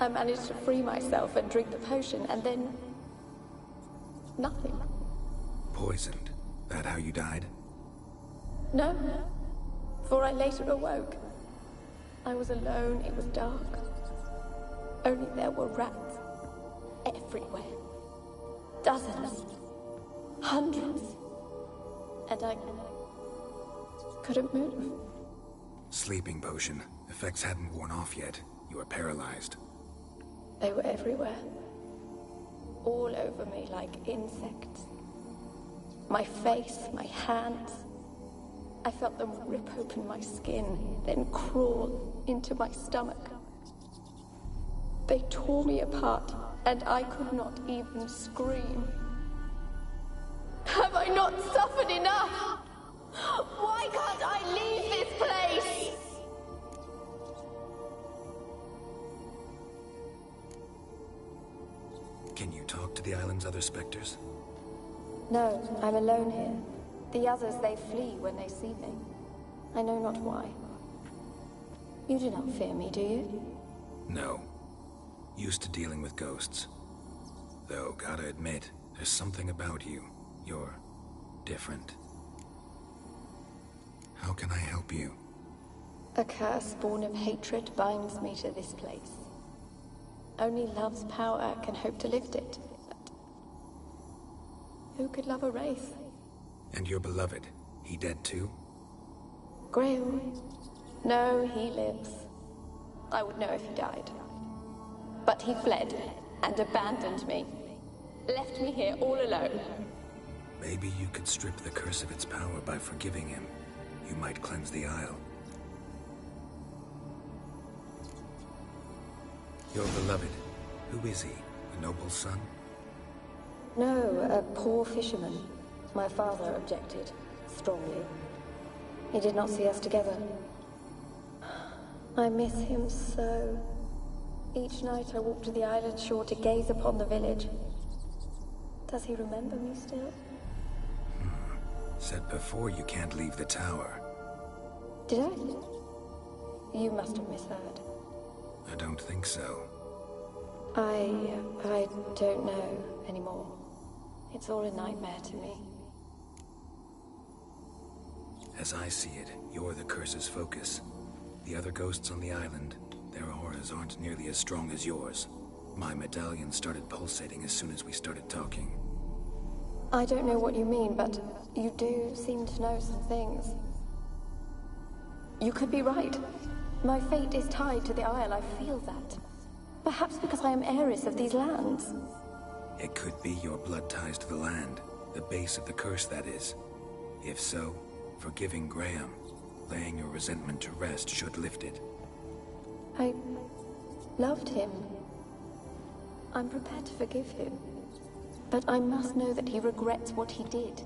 K: I managed to free myself and drink the potion, and then... nothing.
E: Poisoned? That how you died?
K: No, for I later awoke. I was alone, it was dark. Only there were rats. Everywhere. Dozens. Hundreds. And I couldn't move.
E: Sleeping potion. Effects hadn't worn off yet. You were paralyzed.
K: They were everywhere. All over me like insects. My face, my hands. I felt them rip open my skin, then crawl into my stomach. They tore me apart, and I could not even scream. Have I not suffered enough? Why can't I leave this place?
E: Can you talk to the island's other specters?
K: No, I'm alone here. The others, they flee when they see me. I know not why. You do not fear me, do you?
E: No. Used to dealing with ghosts. Though, gotta admit, there's something about you. You're different. How can I help you?
K: A curse born of hatred binds me to this place. Only love's power can hope to lift it. But who could love a wraith?
E: And your beloved, he dead too?
K: Graham? No, he lives. I would know if he died. But he fled and abandoned me. Left me here all alone.
E: Maybe you could strip the curse of its power by forgiving him. You might cleanse the Isle. Your beloved, who is he? A noble son?
K: No, a poor fisherman. My father objected, strongly. He did not see us together. I miss him so. Each night I walk to the island shore to gaze upon the village. Does he remember me still?
E: Said before you can't leave the tower.
K: Did I? You must have misheard.
E: I don't think so.
K: I don't know anymore. It's all a nightmare to me.
E: As I see it, you're the curse's focus. The other ghosts on the island, their auras aren't nearly as strong as yours. My medallion started pulsating as soon as we started talking.
K: I don't know what you mean, but you do seem to know some things. You could be right. My fate is tied to the Isle, I feel that. Perhaps because I am heiress of these lands.
E: It could be your blood ties to the land, the base of the curse, that is. If so, forgiving Graham, laying your resentment to rest should lift it.
K: I loved him. I'm prepared to forgive him. But I must know that he regrets what he did.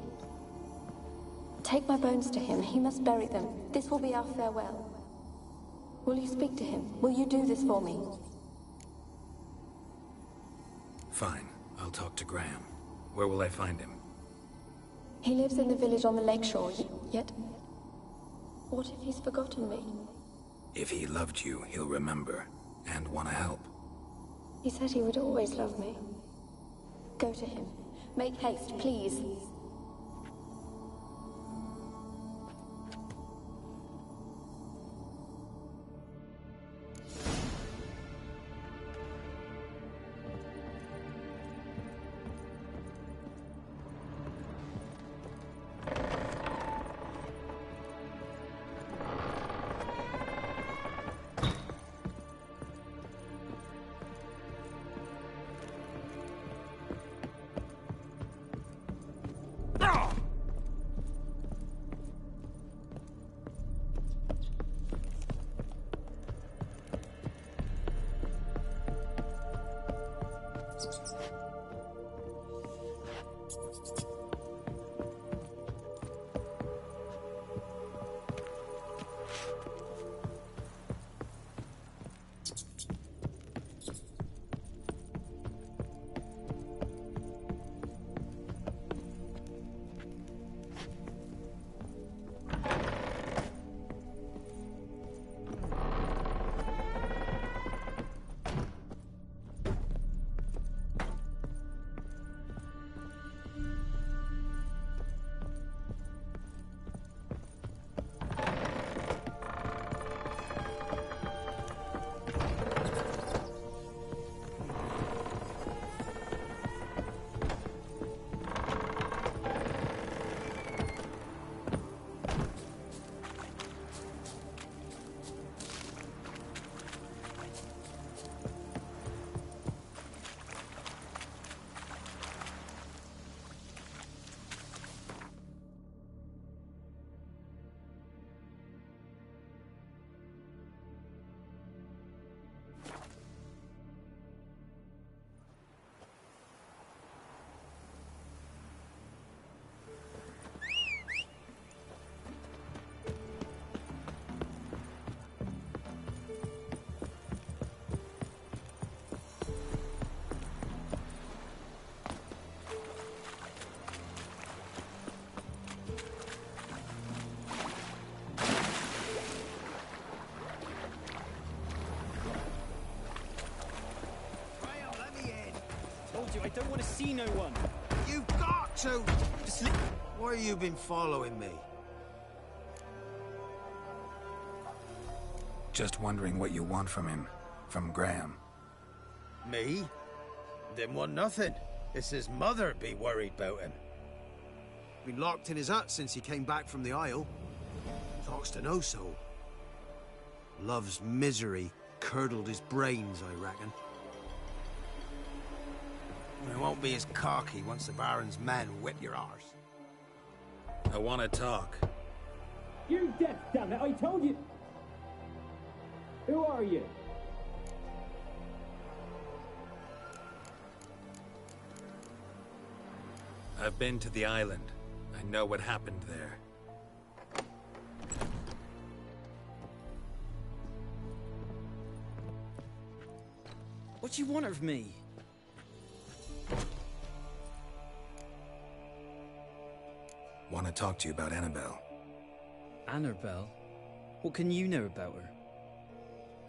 K: Take my bones to him. He must bury them. This will be our farewell. Will you speak to him? Will you do this for me?
E: Fine. I'll talk to Graham. Where will I find him?
K: He lives in the village on the lakeshore, yet... What if he's forgotten me?
E: If he loved you, he'll remember, and want to help.
K: He said he would always love me. Go to him. Make haste, please.
R: don't want to see no one.
D: You've got to!
R: Just
D: Why have you been following me?
E: Just wondering what you want from him. From Graham.
I: Me? Didn't want nothing. It's his mother be worried about him.
D: Been locked in his hut since he came back from the Isle. Talks to no soul. Love's misery curdled his brains, I reckon. It won't be as cocky once the Baron's men whip your arse.
O: I want to talk.
R: You're deaf, damn it! I told you. Who are you?
O: I've been to the island. I know what happened there.
R: What do you want of me?
E: Want to talk to you about Annabelle.
R: Annabelle? What can you know about her?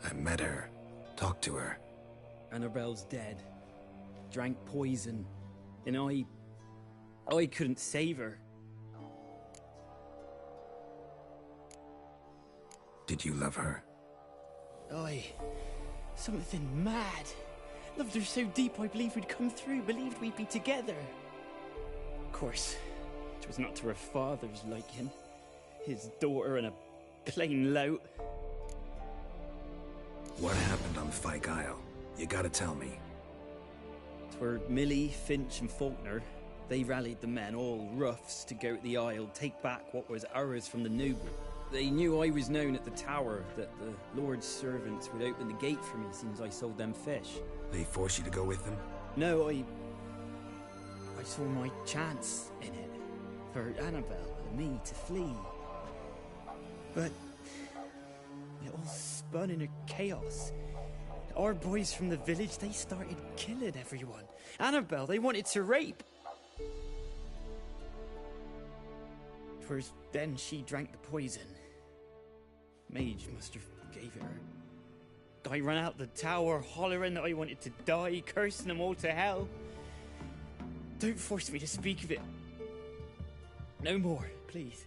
E: I met her. Talked to her.
R: Annabelle's dead. Drank poison. And I couldn't save her.
E: Did you love her?
R: Something mad. Loved her so deep I believed we'd come through, believed we'd be together. Of course, it was not to her father's liking. His daughter and a plain lout.
E: What happened on Fyke Isle? You gotta tell me.
R: 'Twere Millie, Finch and Faulkner. They rallied the men, all roughs, to go to the Isle, take back what was ours from the noble. They knew I was known at the tower, that the Lord's servants would open the gate for me since I sold them fish.
E: They forced you to go with them?
R: No, I saw my chance in it, for Annabelle and me to flee. But it all spun in a chaos. Our boys from the village, they started killing everyone. Annabelle, they wanted to rape. 'Twas then she drank the poison. Mage must have gave it her. I ran out the tower, hollering that I wanted to die, cursing them all to hell. Don't force me to speak of it. No more, please.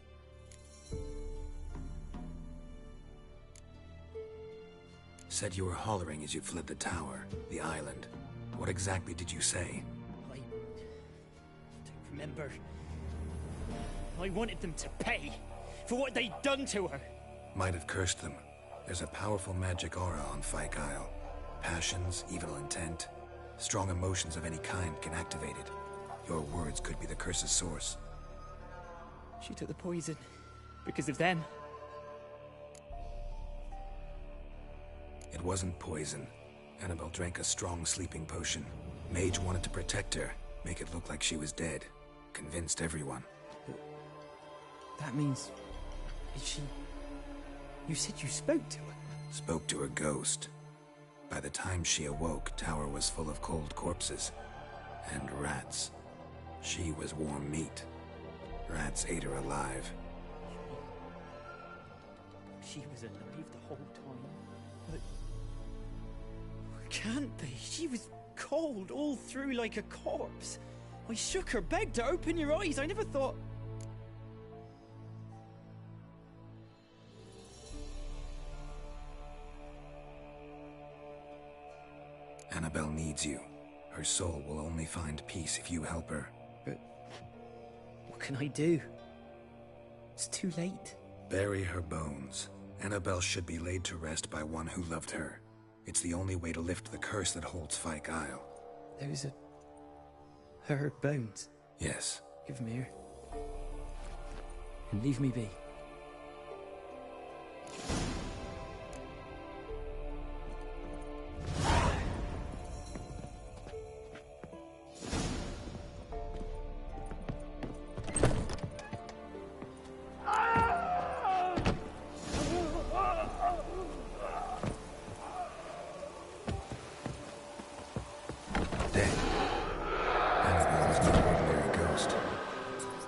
E: Said you were hollering as you fled the tower, the island. What exactly did you say?
R: I don't remember. I wanted them to pay for what they'd done to her.
E: Might have cursed them. There's a powerful magic aura on Fyke Isle. Passions, evil intent, strong emotions of any kind can activate it. Your words could be the curse's source.
R: She took the poison because of them.
E: It wasn't poison. Annabelle drank a strong sleeping potion. Mage wanted to protect her, make it look like she was dead. Convinced everyone.
R: That means... Is she... You said you spoke to her?
E: Spoke to her ghost. By the time she awoke, tower was full of cold corpses. And rats. She was warm meat. Rats ate her alive.
R: She was alive the whole time? But... Can't they? She was cold all through like a corpse. I shook her, begged her, open your eyes. I never thought...
E: Annabelle needs you. Her soul will only find peace if you help her.
R: But... what can I do? It's too late.
E: Bury her bones. Annabelle should be laid to rest by one who loved her. It's the only way to lift the curse that holds Fyke Isle.
R: Those are... her bones?
E: Yes.
R: Give them here. And leave me be.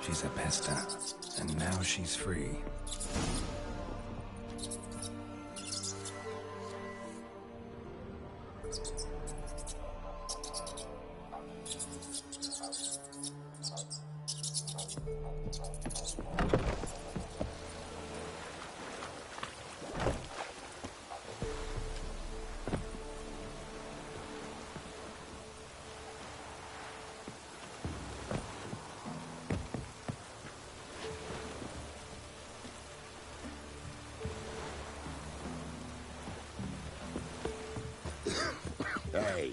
E: She's a pesta, and now she's free.
G: Hey.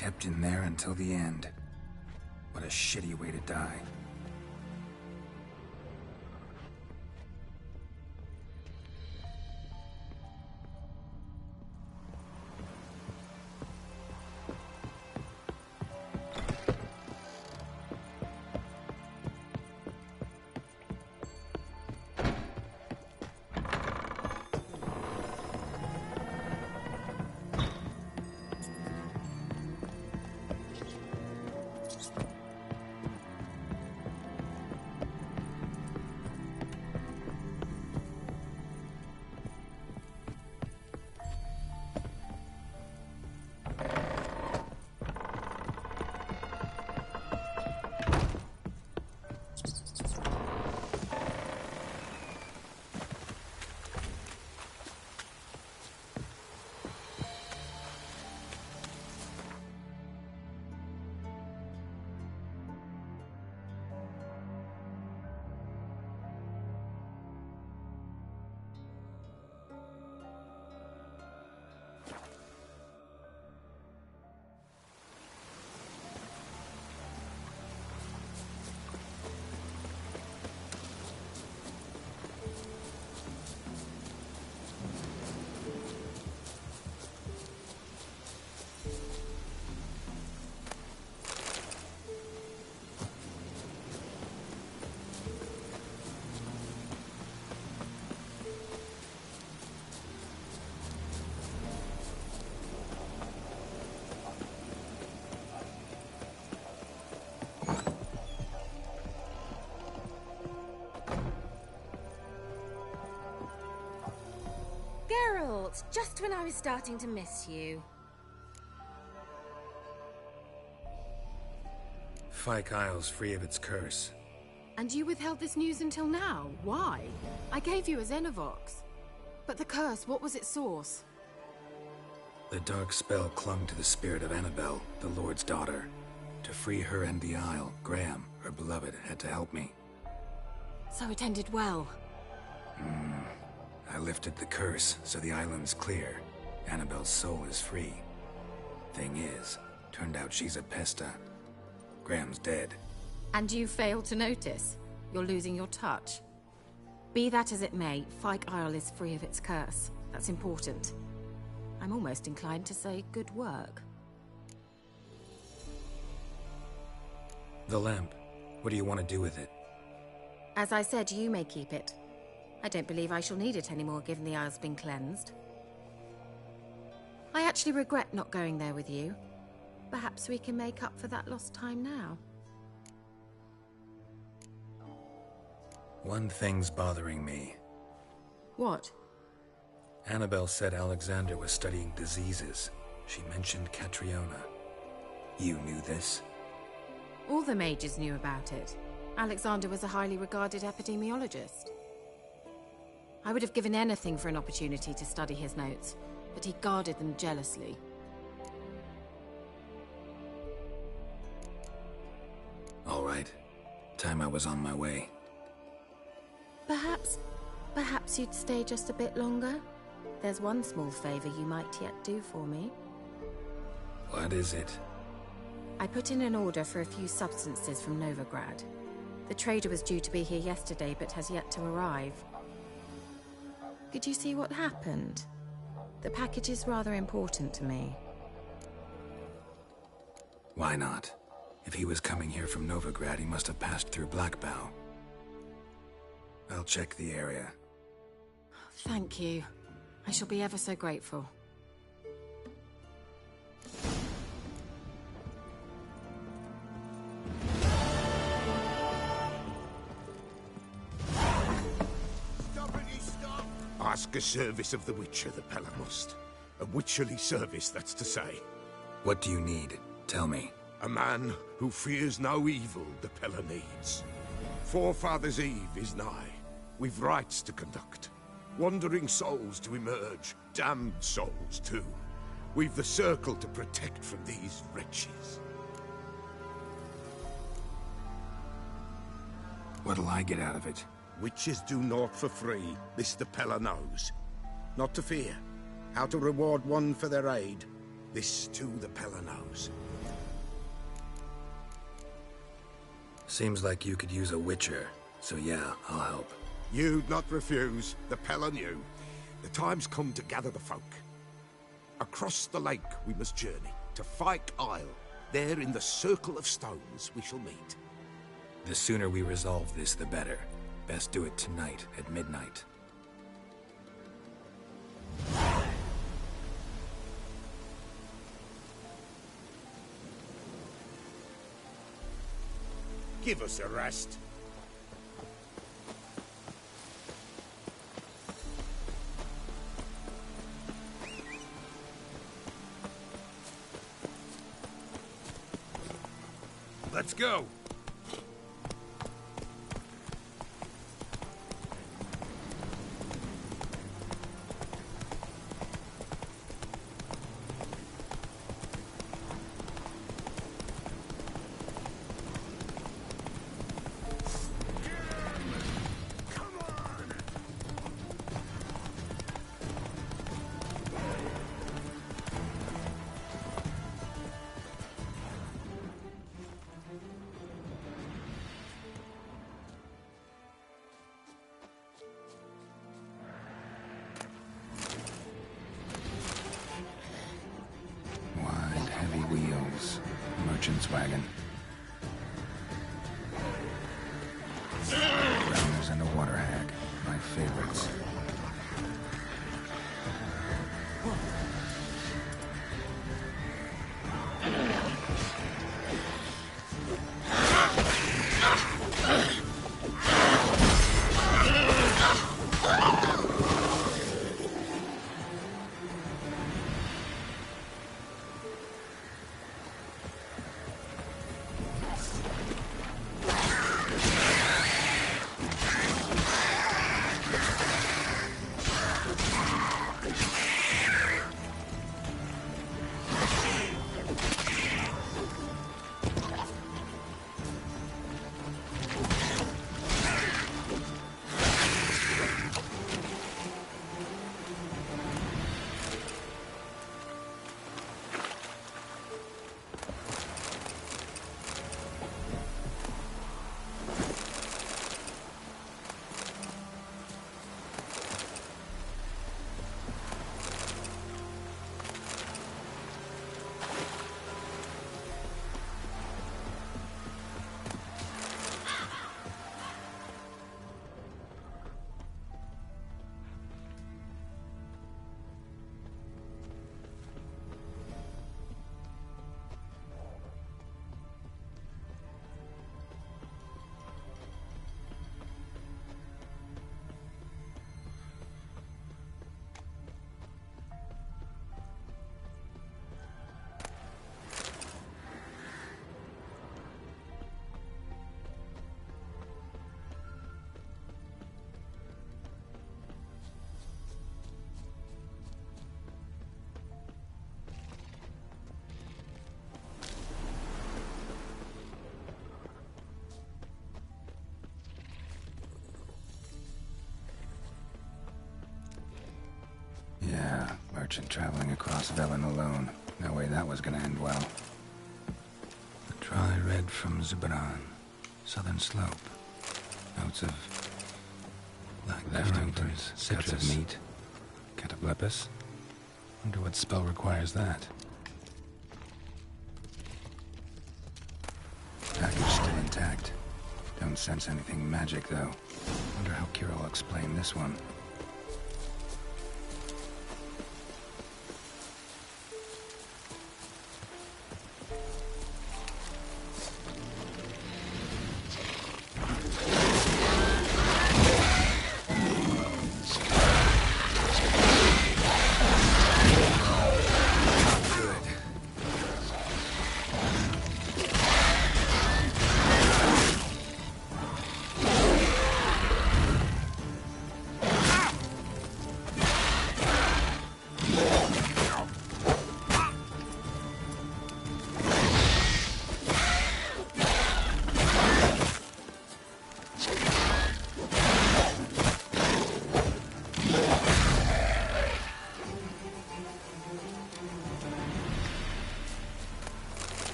E: Kept in there until the end. What a shitty way to die.
C: just when I was starting to miss you.
E: Fyke Isle's free of its curse.
C: And you withheld this news until now? Why? I gave you a Xenovox. But the curse, what was its source?
E: The dark spell clung to the spirit of Annabelle, the Lord's daughter. To free her and the Isle, Graham, her beloved, had to help me.
C: So it ended well.
E: I lifted the curse, so the island's clear. Annabelle's soul is free. Thing is, turned out she's a Pesta. Graham's dead.
C: And you failed to notice? You're losing your touch. Be that as it may, Fyke Isle is free of its curse. That's important. I'm almost inclined to say good work.
E: The lamp. What do you want to do with it?
C: As I said, you may keep it. I don't believe I shall need it anymore, given the Isle's been cleansed. I actually regret not going there with you. Perhaps we can make up for that lost time now.
E: One thing's bothering me.
C: What?
E: Annabelle said Alexander was studying diseases. She mentioned Catriona. You knew this?
C: All the mages knew about it. Alexander was a highly regarded epidemiologist. I would have given anything for an opportunity to study his notes, but he guarded them jealously.
E: All right. Time I was on my way.
C: Perhaps you'd stay just a bit longer? There's one small favor you might yet do for me.
E: What is it?
C: I put in an order for a few substances from Novigrad. The trader was due to be here yesterday, but has yet to arrive. Could you see what happened? The package is rather important to me.
E: Why not? If he was coming here from Novigrad, he must have passed through Blackbow. I'll check the area.
C: Thank you. I shall be ever so grateful.
G: Ask a service of the Witcher, the Pella must. A witcherly service, that's to say.
E: What do you need? Tell me.
G: A man who fears no evil the Pella needs. Forefathers' Eve is nigh. We've rites to conduct. Wandering souls to emerge. Damned souls, too. We've the circle to protect from these wretches.
E: What'll I get out of it?
G: Witches do naught for free, this the Pella knows. Not to fear. How to reward one for their aid, this too the Pella knows.
E: Seems like you could use a witcher, so yeah, I'll help.
G: You'd not refuse, the Pella knew. The time's come to gather the folk. Across the lake we must journey, to Fyke Isle. There in the circle of stones we shall meet.
E: The sooner we resolve this, the better. Best do it tonight, at midnight.
G: Give us a rest.
O: Let's go.
E: Merchant's wagon. Grounders and a water hag, my favorites. merchant traveling across Velen alone. No way that was gonna end well. Dry red from Zubran. Southern slope. Notes of black leftovers, cuts of meat. Cataplepis? Wonder what spell requires that. Package still intact. Don't sense anything magic, though. Wonder how Kira will explain this one.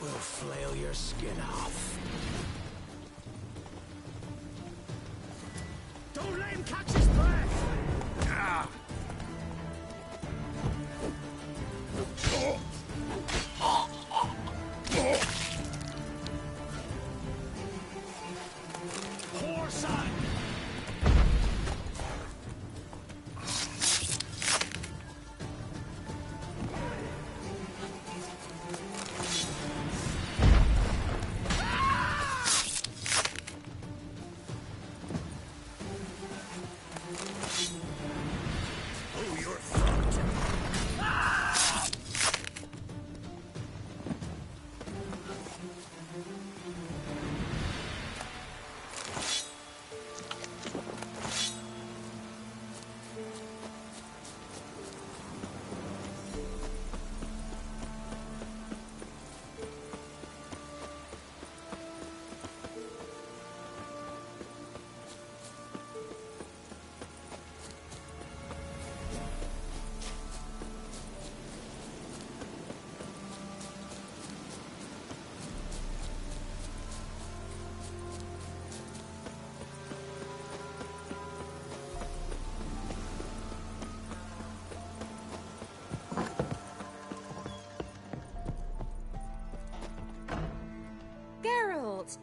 I: We'll flail your skin off. Don't let him catch his breath! Ah. Poor son!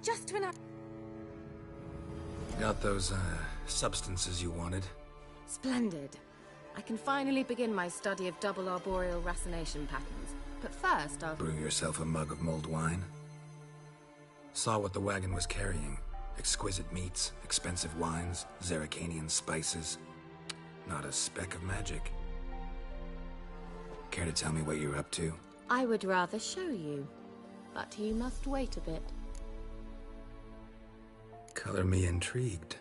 C: Just when I...
E: Got those, substances you wanted?
C: Splendid. I can finally begin my study of double arboreal racination patterns. But first, I'll...
E: Brew yourself a mug of mulled wine? Saw what the wagon was carrying. Exquisite meats, expensive wines, Zerrikanian spices. Not a speck of magic. Care to tell me what you're up to?
C: I would rather show you. But you must wait a bit.
E: Color me intrigued.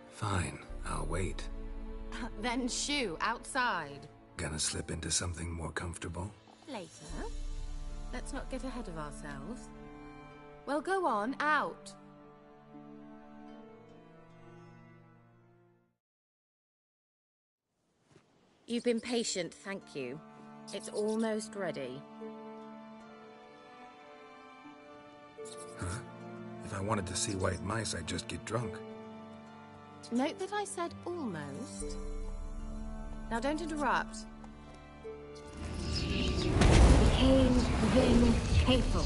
E: Fine, I'll wait.
C: Then shoo, outside.
E: Gonna slip into something more comfortable?
C: Later. Let's not get ahead of ourselves. Well, go on, out. You've been patient, thank you. It's almost ready.
E: Huh? If I wanted to see white mice, I'd just get drunk.
C: Note that I said almost. Now don't interrupt.
M: Became then hateful.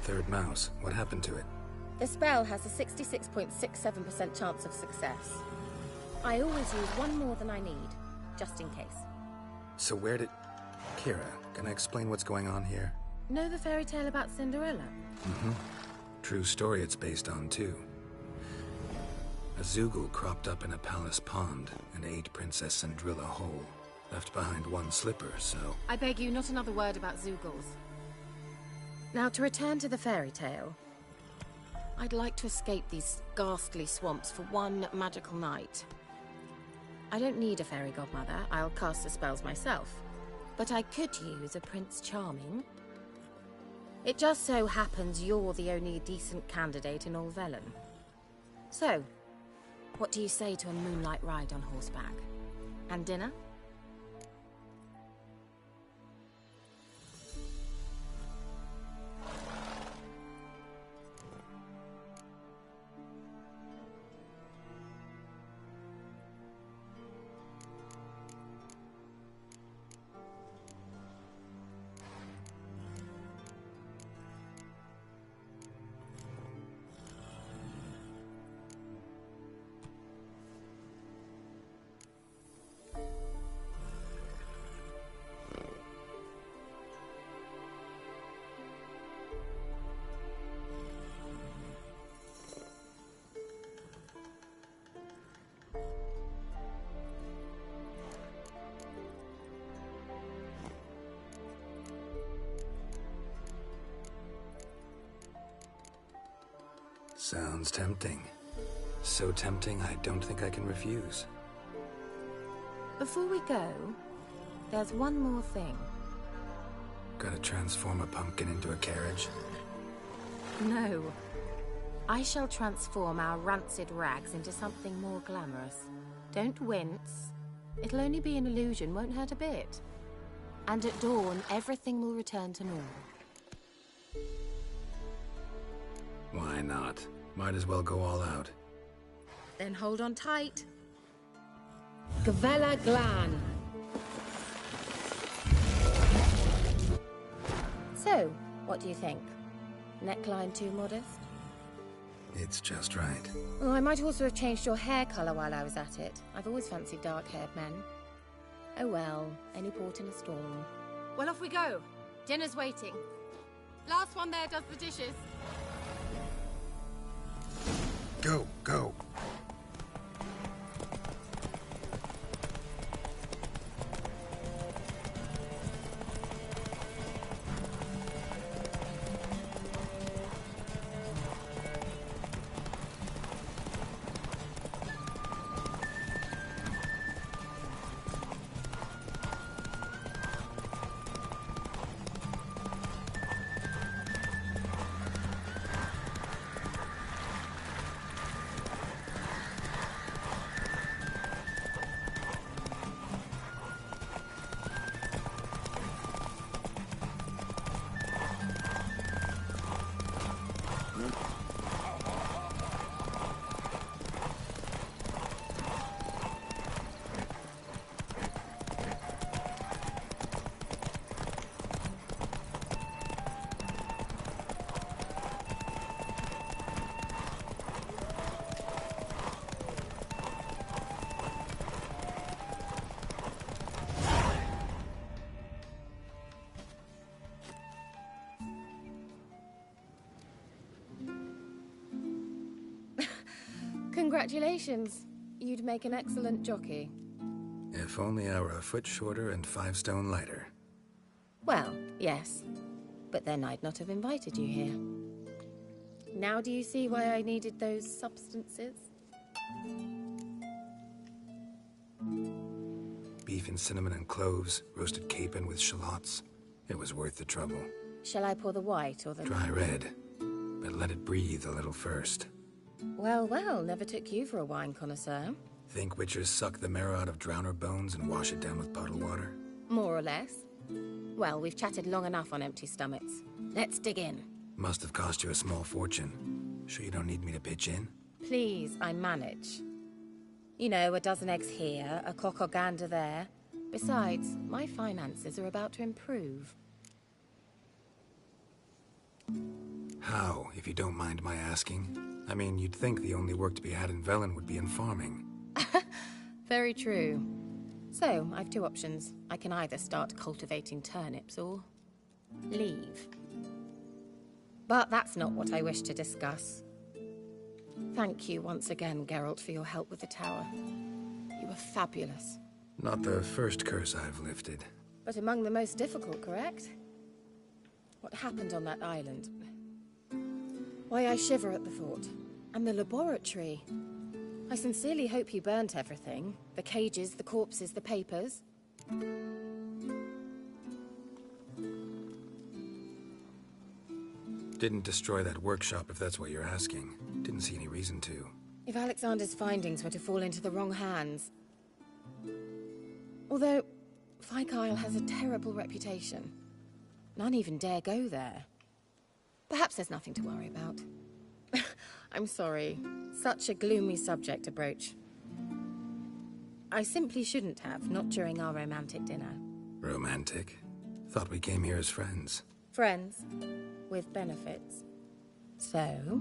E: Third mouse. What happened to it?
C: The spell has a 66.67% chance of success. I always use one more than I need, just in case.
E: So where did... Kira, can I explain what's going on here?
C: Know the fairy tale about Cinderella?
E: Mm-hmm. True story it's based on, too. A Zoogle cropped up in a palace pond and ate Princess Cendrilla whole. Left behind one slipper, so...
C: I beg you, not another word about Zoogles. Now, to return to the fairy tale. I'd like to escape these ghastly swamps for one magical night. I don't need a fairy godmother, I'll cast the spells myself. But I could use a Prince Charming. It just so happens you're the only decent candidate in all Velen. So, what do you say to a moonlight ride on horseback? And dinner?
E: Sounds tempting. So tempting, I don't think I can refuse.
C: Before we go, there's one more thing.
E: Gotta transform a pumpkin into a carriage?
C: No. I shall transform our rancid rags into something more glamorous. Don't wince. It'll only be an illusion, won't hurt a bit. And at dawn, everything will return to normal.
E: Why not? Might as well go all out.
C: Then hold on tight. Gavella Glan. So, what do you think? Neckline too modest?
E: It's just right.
C: Oh, I might also have changed your hair colour while I was at it. I've always fancied dark-haired men. Oh well, any port in a storm. Well, off we go. Dinner's waiting. Last one there does the dishes.
E: Go, go.
C: Congratulations. You'd make an excellent jockey.
E: If only I were a foot shorter and 5 stone lighter.
C: Well, yes. But then I'd not have invited you here. Now do you see why I needed those substances?
E: Beef and cinnamon and cloves, roasted capon with shallots. It was worth the trouble.
C: Shall I pour the white or the...
E: Dry red, but let it breathe a little first.
C: Well, well, never took you for a wine connoisseur.
E: Think witchers suck the marrow out of drowner bones and wash it down with puddle water?
C: More or less. Well, we've chatted long enough on empty stomachs. Let's dig in.
E: Must have cost you a small fortune. Sure you don't need me to pitch in?
C: Please, I manage. You know, a dozen eggs here, a cock or gander there. Besides, my finances are about to improve.
E: How, if you don't mind my asking? I mean, you'd think the only work to be had in Velen would be in farming.
C: Very true. So, I've 2 options. I can either start cultivating turnips or leave. But that's not what I wish to discuss. Thank you once again, Geralt, for your help with the tower. You were fabulous.
E: Not the first curse I've lifted.
C: But among the most difficult, correct? What happened on that island? Why, I shiver at the thought. And the laboratory. I sincerely hope you burnt everything. The cages, the corpses, the papers.
E: Didn't destroy that workshop, if that's what you're asking. Didn't see any reason to.
C: If Alexander's findings were to fall into the wrong hands... Although, Fyke Isle has a terrible reputation. None even dare go there. Perhaps there's nothing to worry about. I'm sorry. Such a gloomy subject to broach. I simply shouldn't have, not during our romantic dinner.
E: Romantic? Thought we came here as friends.
C: Friends, with benefits. So...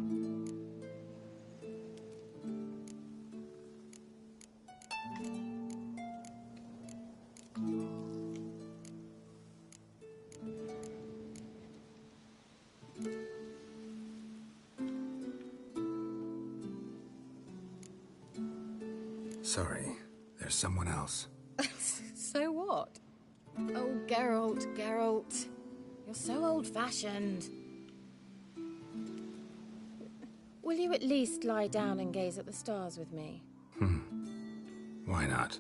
E: Sorry, there's someone else.
C: So what? Oh, Geralt, Geralt. You're so old-fashioned. Will you at least lie down and gaze at the stars with me?
E: Why not?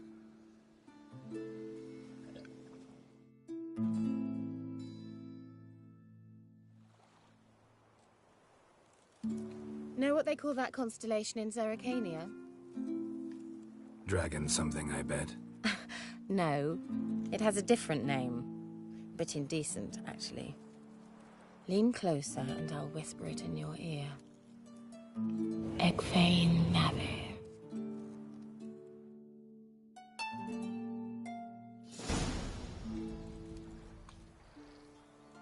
C: Know what they call that constellation in Zerrikania?
E: Dragon something, I bet.
C: No, it has a different name. Bit indecent, actually. Lean closer and I'll whisper it in your ear. Egfain Nave.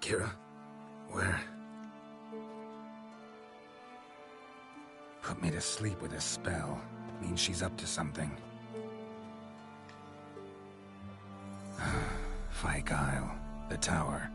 E: Kira? Where? Put me to sleep with a spell. Means she's up to something. Fyke Isle. The tower.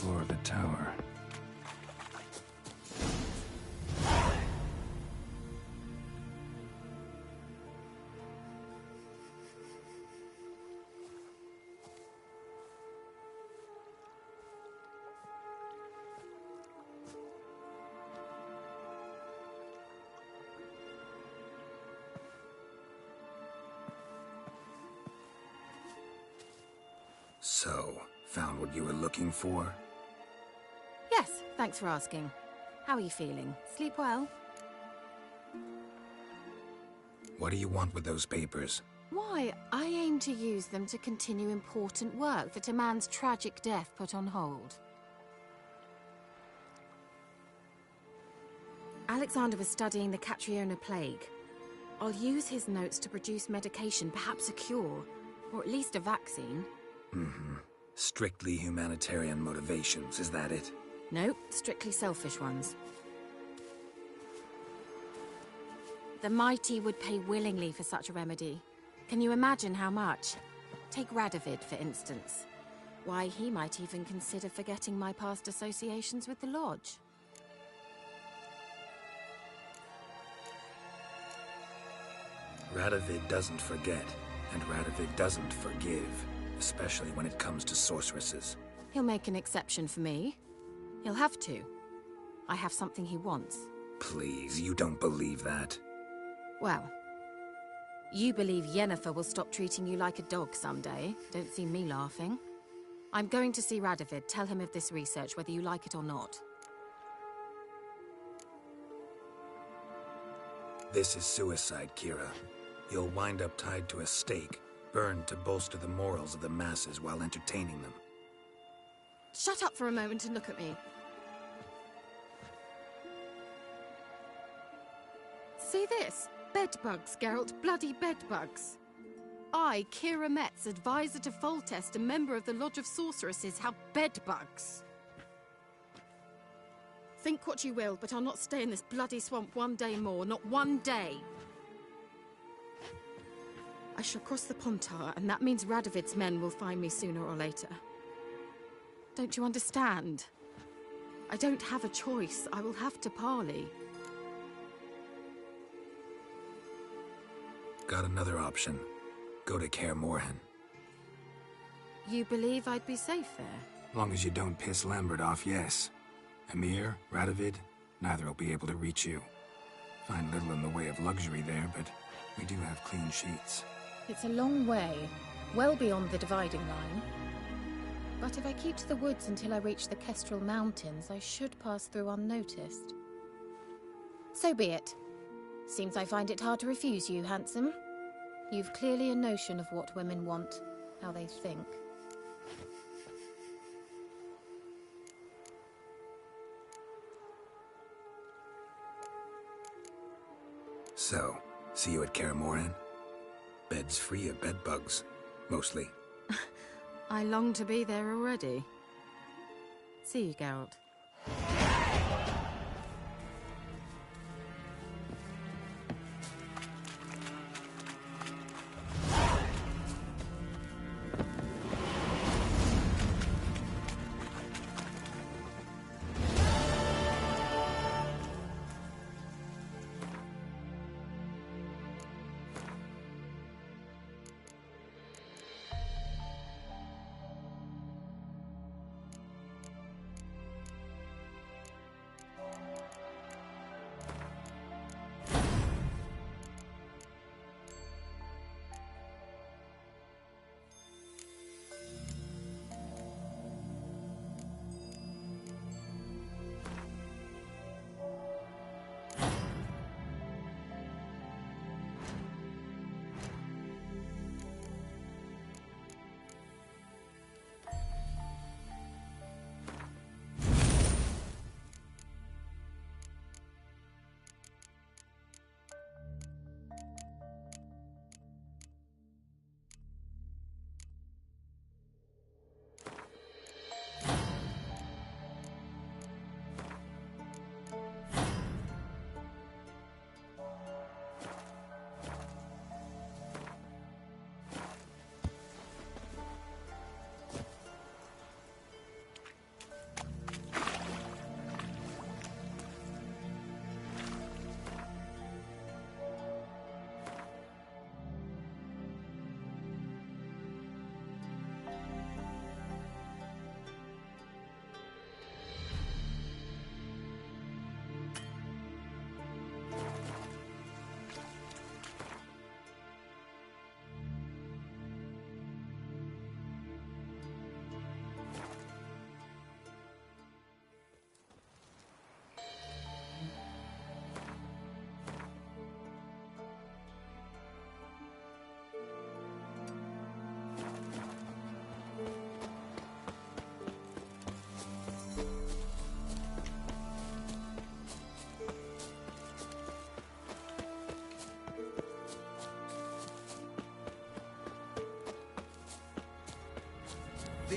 E: floor of the tower. So, found what you were looking for?
C: Yes, thanks for asking. How are you feeling? Sleep well?
E: What do you want with those papers?
C: Why, I aim to use them to continue important work that a man's tragic death put on hold. Alexander was studying the Catriona plague. I'll use his notes to produce medication, perhaps a cure, or at least a vaccine.
E: Mm-hmm. Strictly humanitarian motivations, is that it?
C: Nope, strictly selfish ones. The mighty would pay willingly for such a remedy. Can you imagine how much? Take Radovid, for instance. Why, he might even consider forgetting my past associations with the Lodge.
E: Radovid doesn't forget, and Radovid doesn't forgive, especially when it comes to sorceresses.
C: He'll make an exception for me. He'll have to. I have something he wants.
E: Please, you don't believe that.
C: Well, you believe Yennefer will stop treating you like a dog someday. Don't see me laughing. I'm going to see Radovid, tell him of this research, whether you like it or not.
E: This is suicide, Kira. You'll wind up tied to a stake, burned to bolster the morals of the masses while entertaining them.
C: Shut up for a moment and look at me. See this? Bedbugs, Geralt. Bloody bedbugs. I, Kira Metz, advisor to Foltest, a member of the Lodge of Sorceresses, have bedbugs. Think what you will, but I'll not stay in this bloody swamp one day more. Not one day. I shall cross the Pontar, and that means Radovid's men will find me sooner or later. Don't you understand? I don't have a choice. I will have to parley.
E: Got another option. Go to Kaer Morhen.
C: You believe I'd be safe there?
E: Long as you don't piss Lambert off, yes. Emir, Radovid, neither will be able to reach you. Find little in the way of luxury there, but we do have clean sheets.
C: It's a long way, well beyond the dividing line. But if I keep to the woods until I reach the Kestrel Mountains, I should pass through unnoticed. So be it. Seems I find it hard to refuse you, handsome. You've clearly a notion of what women want, how they think.
E: So, see you at Kaer Morhen? Beds free of bedbugs, mostly.
C: I long to be there already. See you, Geralt.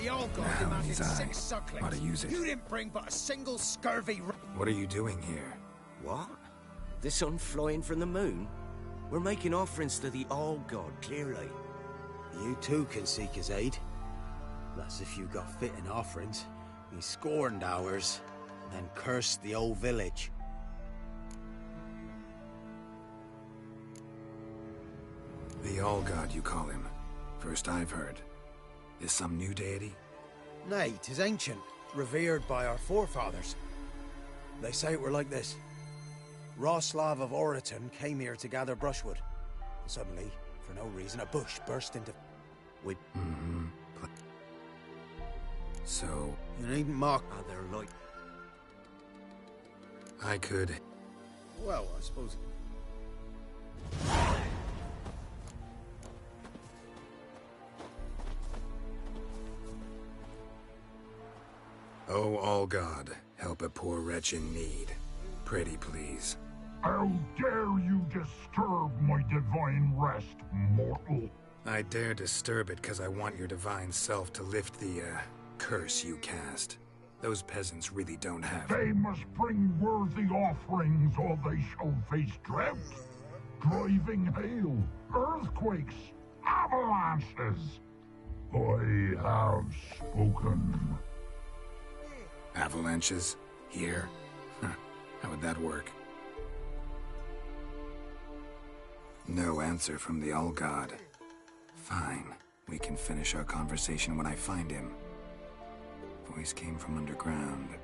I: The old god
E: Now
I: demanded
E: he's I.
I: 6 sucklings.
E: Ought to use it.
I: You didn't bring but a single scurvy...
E: What are you doing here?
F: What? The sun flying from the moon? We're making offerings to the old god, clearly.
D: You too can seek his aid. That's if you got fitting offerings. He scorned ours, and then cursed the old village.
E: The All-God, you call him. First I've heard. Is some new deity?
D: Nay, 'tis ancient, revered by our forefathers. They say it were like this. Roslav of Oriton came here to gather brushwood. Suddenly, for no reason, a bush burst into...
F: With...
E: Mm-hmm. So...
D: You needn't mock.
F: Are there like...
E: I could...
A: Well, I suppose...
E: Oh, All-God, help a poor wretch in need. Pretty please.
P: How dare you disturb my divine rest, mortal?
E: I dare disturb it because I want your divine self to lift the, curse you cast. Those peasants really don't have...
P: They must bring worthy offerings, or they shall face drought, driving hail, earthquakes, avalanches. I have spoken.
E: Avalanches? Here? How would that work? No answer from the All-God. Fine. We can finish our conversation when I find him. Voice came from underground.